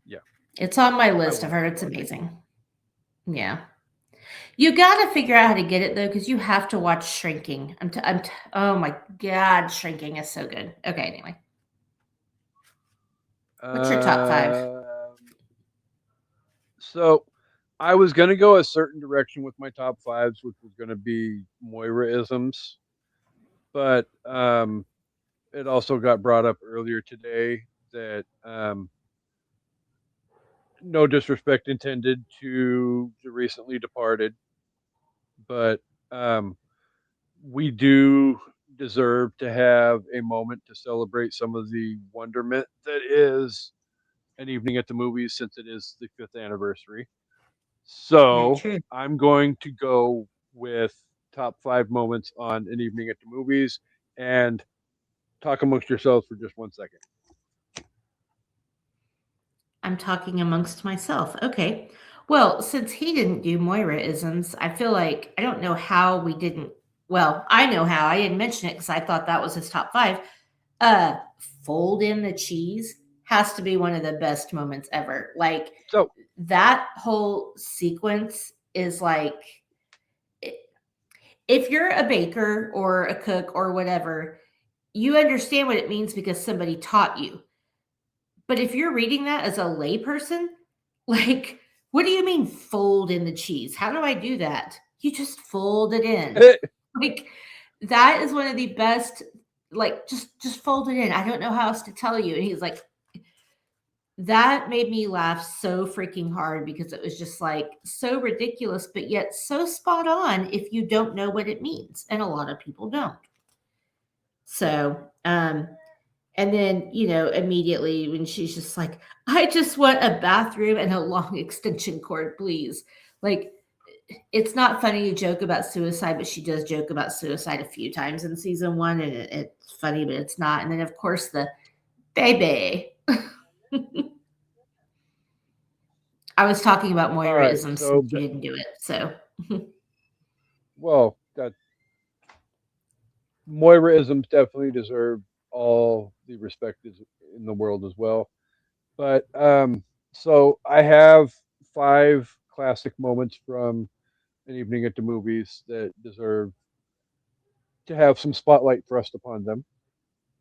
Yeah. It's on my list. I've heard it's amazing. Yeah. You got to figure out how to get it, though, because you have to watch Shrinking. Oh, my God. Shrinking is so good. Okay, anyway. What's your top 5? So I was going to go a certain direction with my top 5s, which was going to be Moira-isms. But it also got brought up earlier today that no disrespect intended to the recently departed, but we do deserve to have a moment to celebrate some of the wonderment that is An Evening at the Movies, since it is the 5th anniversary. So I'm going to go with top 5 moments on An Evening at the Movies, and talk amongst yourselves for just 1 second. I'm talking amongst myself. Okay. Well, since he didn't do Moira-isms, I feel like I don't know how we didn't. Well, I know how. I didn't mention it because I thought that was his top 5. Fold in the cheese has to be one of the best moments ever. Like, so that whole sequence is like, if you're a baker or a cook or whatever, you understand what it means because somebody taught you. But if you're reading that as a layperson, like, what do you mean fold in the cheese? How do I do that? You just fold it in. Like, that is one of the best, like, just fold it in. I don't know how else to tell you. And he's like, that made me laugh so freaking hard because it was just like so ridiculous, but yet so spot on if you don't know what it means. And a lot of people don't. So, and then, immediately when she's just like, I just want a bathroom and a long extension cord, please. Like, it's not funny to joke about suicide, but she does joke about suicide a few times in season 1, and it's funny, but it's not. And then, of course, the baby. I was talking about All right, Moiraisms so since you didn't do it. So, that Moiraisms definitely deserve all the respect in the world as well. But so I have 5 classic moments from an evening at the movies that deserve to have some spotlight thrust upon them.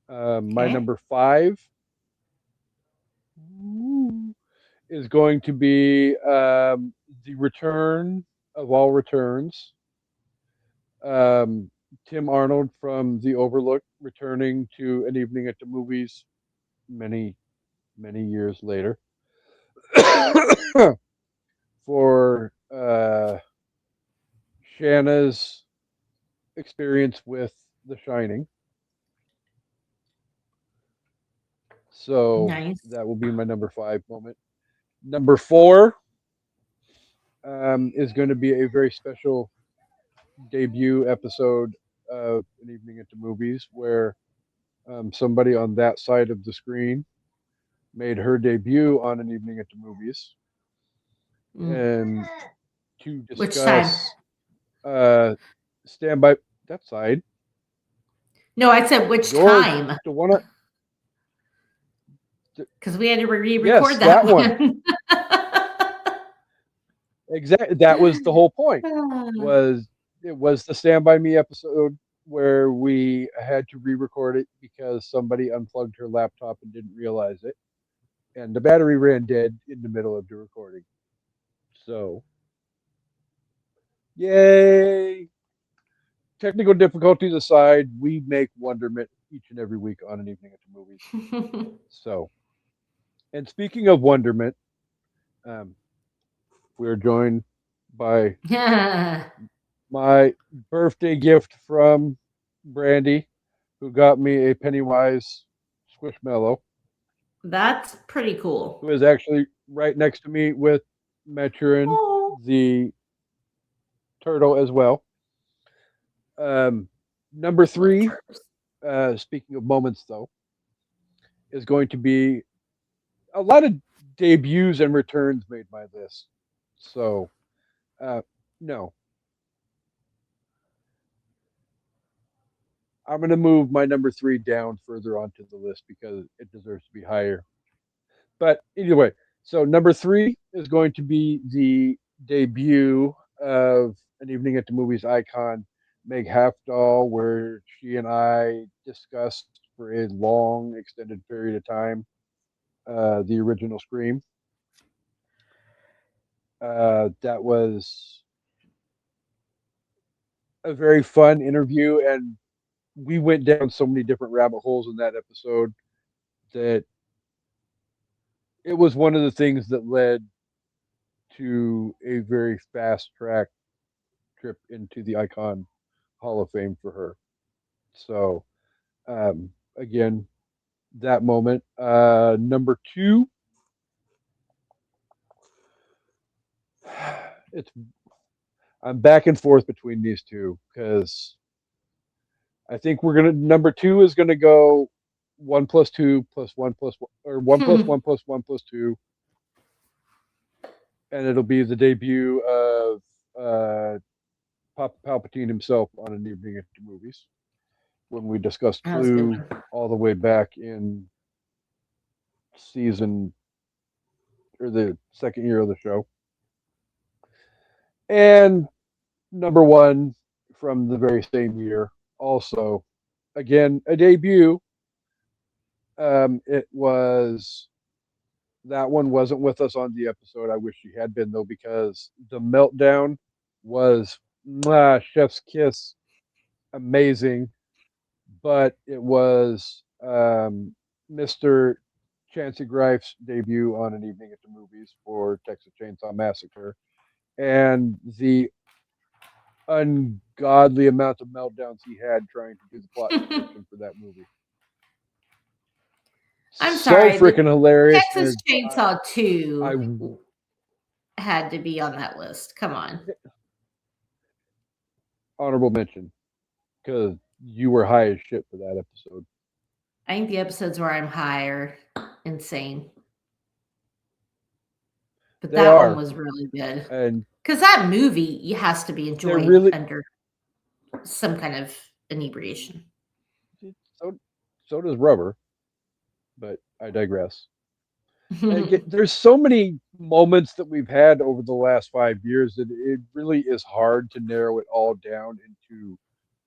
My okay. number 5 is going to be the return of all returns. Um, Tim Arnold from The Overlook returning to an evening at the movies many, many years later for Shanna's experience with The Shining. So Nice. that will be my number 5 moment. Number 4 is going to be a very special debut episode of An Evening at the Movies where somebody on that side of the screen made her debut on An Evening at the Movies. Mm. And to Which time? discuss Stand By that side. No, I said which You're time the one. because we had to re-record Yes, that that one. one. Exactly. That was the whole point. It was the Stand By Me episode where we had to re-record it because somebody unplugged her laptop and didn't realize it, and the battery ran dead in the middle of the recording. So, yay! Technical difficulties aside, we make wonderment each and every week on An Evening at the Movies. So, and speaking of wonderment, um, we're joined by my birthday gift from Brandy, who got me a Pennywise Squishmallow, That's pretty cool. who is actually right next to me with Maturin, Oh. the turtle, as well. Number 3, speaking of moments, though, is going to be a lot of debuts and returns made by this. So, no. I'm going to move my number 3 down further onto the list because it deserves to be higher. But either way, so number 3 is going to be the debut of An Evening at the Movies icon, Meg Halfdahl, where she and I discussed for a long, extended period of time the original Scream. That was a very fun interview, and we went down so many different rabbit holes in that episode that it was one of the things that led to a very fast track trip into the Icon Hall of Fame for her. So, again, that moment. Number 2, it's I'm back and forth between these two because I think we're gonna number 2 is gonna go 1+2 plus 1+1 or 1+1 plus 1+2, and it'll be the debut of Papa Palpatine himself on An Evening at the Movies when we discussed That was a good Clue one. all the way back in season or the second year of the show. And number 1 from the very same year, also again, a debut. It was that one wasn't with us on the episode. I wish she had been though, because the meltdown was chef's kiss, amazing. But it was Mr. Chancey Grife's debut on an evening at the movies for Texas Chainsaw Massacre, and the ungodly amount of meltdowns he had trying to do the plot description for that movie. I'm So sorry, but freaking hilarious. Texas Chainsaw I 2 had to be on that list. Come on. honorable mention, because you were high as shit for that episode. I think the episodes where I'm high are insane. But They that are. one was really good. And because that movie has to be enjoyed really under some kind of inebriation. So does Rubber, but I digress. There's so many moments that we've had over the last 5 years that it really is hard to narrow it all down into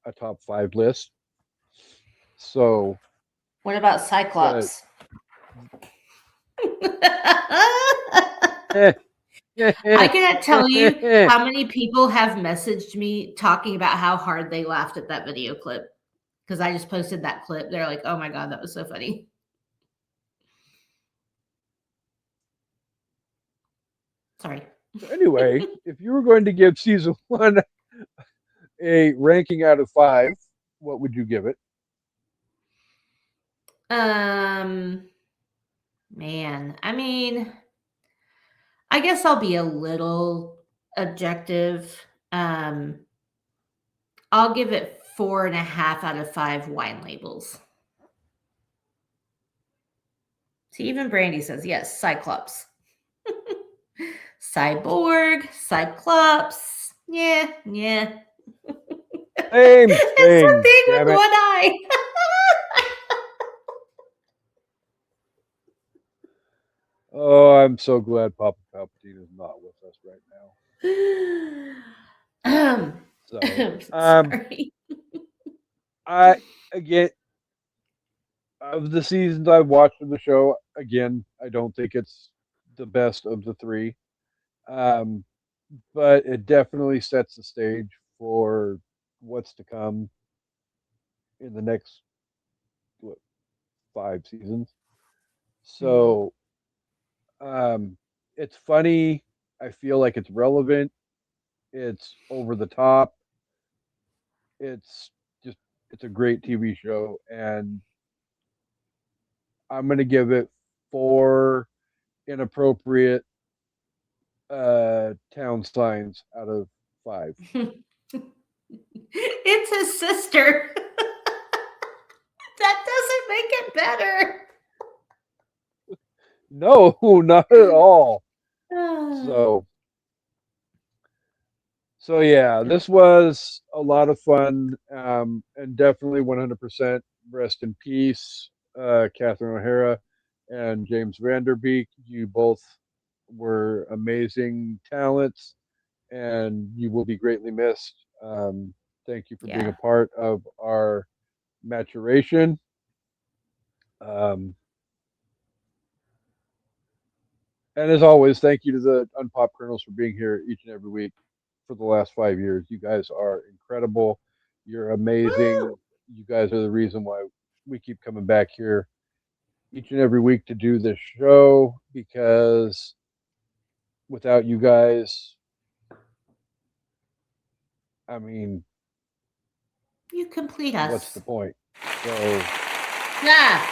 a top 5 list. So, what about Cyclops? I cannot tell you how many people have messaged me talking about how hard they laughed at that video clip, because I just posted that clip. They're like, "Oh my god, that was so funny." Sorry. So anyway, if you were going to give season 1 a ranking out of 5, what would you give it? Man, I mean, I guess I'll be a little objective. I'll give it 4.5 out of 5 wine labels. See, even Brandy says yes. Cyclops, Cyborg, Cyclops. Yeah. Same It's thing. the thing Damn with it. one eye. Oh, I'm so glad Papa Palpatine is not with us right now. So, sorry. again, of the seasons I've watched of the show, again, I don't think it's the best of the 3. Um, but it definitely sets the stage for what's to come in the next 5 seasons. So, it's funny. I feel like it's relevant. It's over the top. It's it's a great TV show, and I'm gonna give it 4 inappropriate town signs out of 5. It's his sister. That doesn't make it better. No, not at all. So yeah, this was a lot of fun, and definitely 100% rest in peace, Catherine O'Hara and James Vanderbeek. You both were amazing talents, and you will be greatly missed. Thank you for being a part of our maturation. And as always, thank you to the Unpop Kernels for being here each and every week for the last 5 years. You guys are incredible. You're amazing. Woo! You guys are the reason why we keep coming back here each and every week to do this show, because without you guys, I mean, you complete us. What's the point? So, yeah.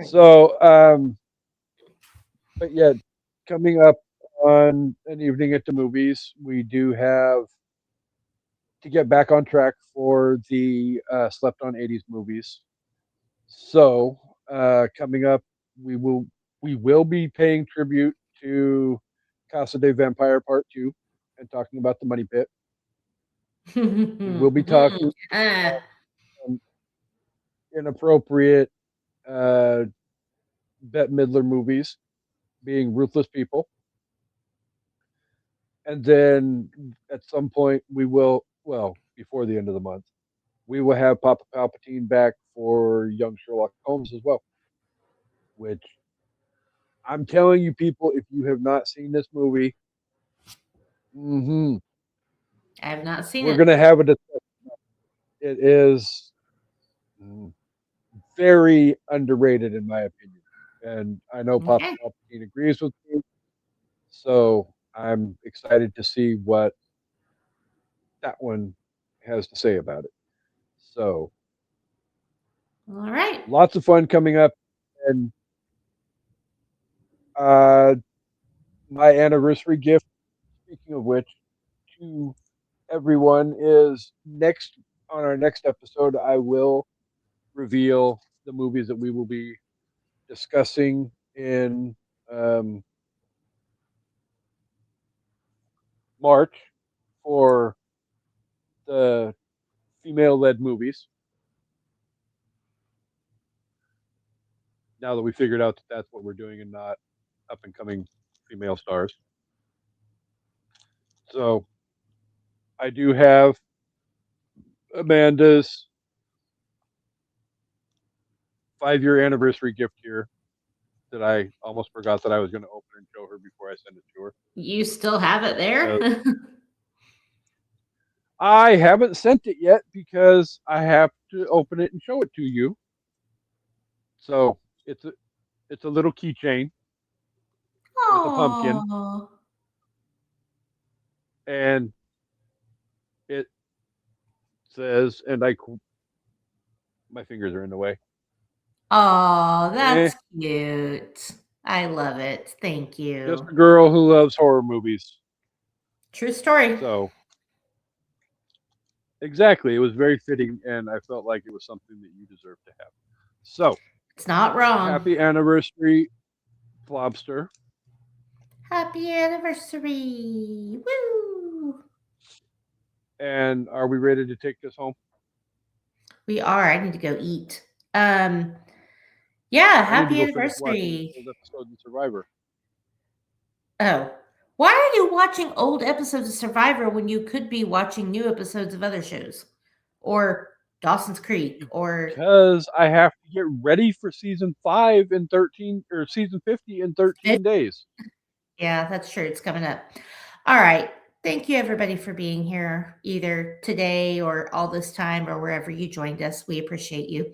So, but yeah, coming up on an evening at the movies, we do have to get back on track for the slept on 80s movies. So, coming up, we will be paying tribute to Casa de Vampire Part 2 and talking about the Money Pit. We will be talking about inappropriate Bette Midler movies, being Ruthless People. And then at some point we will, before the end of the month, we will have Papa Palpatine back for young Sherlock Holmes as well. Which I'm telling you, people, if you have not seen this movie, I have not seen we're it. gonna have a discussion. It is very underrated in my opinion, and I know Papa Okay. Palpatine agrees with me. So I'm excited to see what that one has to say about it. So All right. lots of fun coming up, and uh, my anniversary gift. Speaking of which, to everyone is next on our next episode. I will reveal the movies that we will be discussing in um, March for the female-led movies. Now that we figured out that that's what we're doing and not up-and-coming female stars, so I do have Amanda's 5-year anniversary gift here that I almost forgot that I was going to open and show her before I send it to her. You still have it there? I haven't sent it yet because I have to open it and show it to you. So it's a little keychain with a pumpkin, Oh. and it says, and my fingers are in the way. Oh, that's cute. I love it. Thank Just you. a girl who loves horror movies. True story. So exactly, it was very fitting, and I felt like it was something that you deserve to have. So It's not wrong. happy anniversary, Flobster. Happy anniversary. Woo! And are we ready to take this home? We are. I need to go eat. Yeah, I happy need to go finish watching anniversary. old episodes of Survivor. Oh. Why are you watching old episodes of Survivor when you could be watching new episodes of other shows? Or Dawson's Creek or Because I have to get ready for season 5 in 13 or season 50 in 13 days. Yeah, that's true. It's coming up. All right. Thank you, everybody, for being here either today or all this time or wherever you joined us. We appreciate you.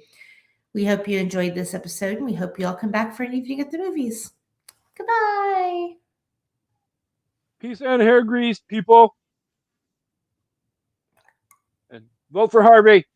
We hope you enjoyed this episode and we hope you all come back for an evening at the movies. Goodbye. Peace and hair grease, people. And vote for Harvey.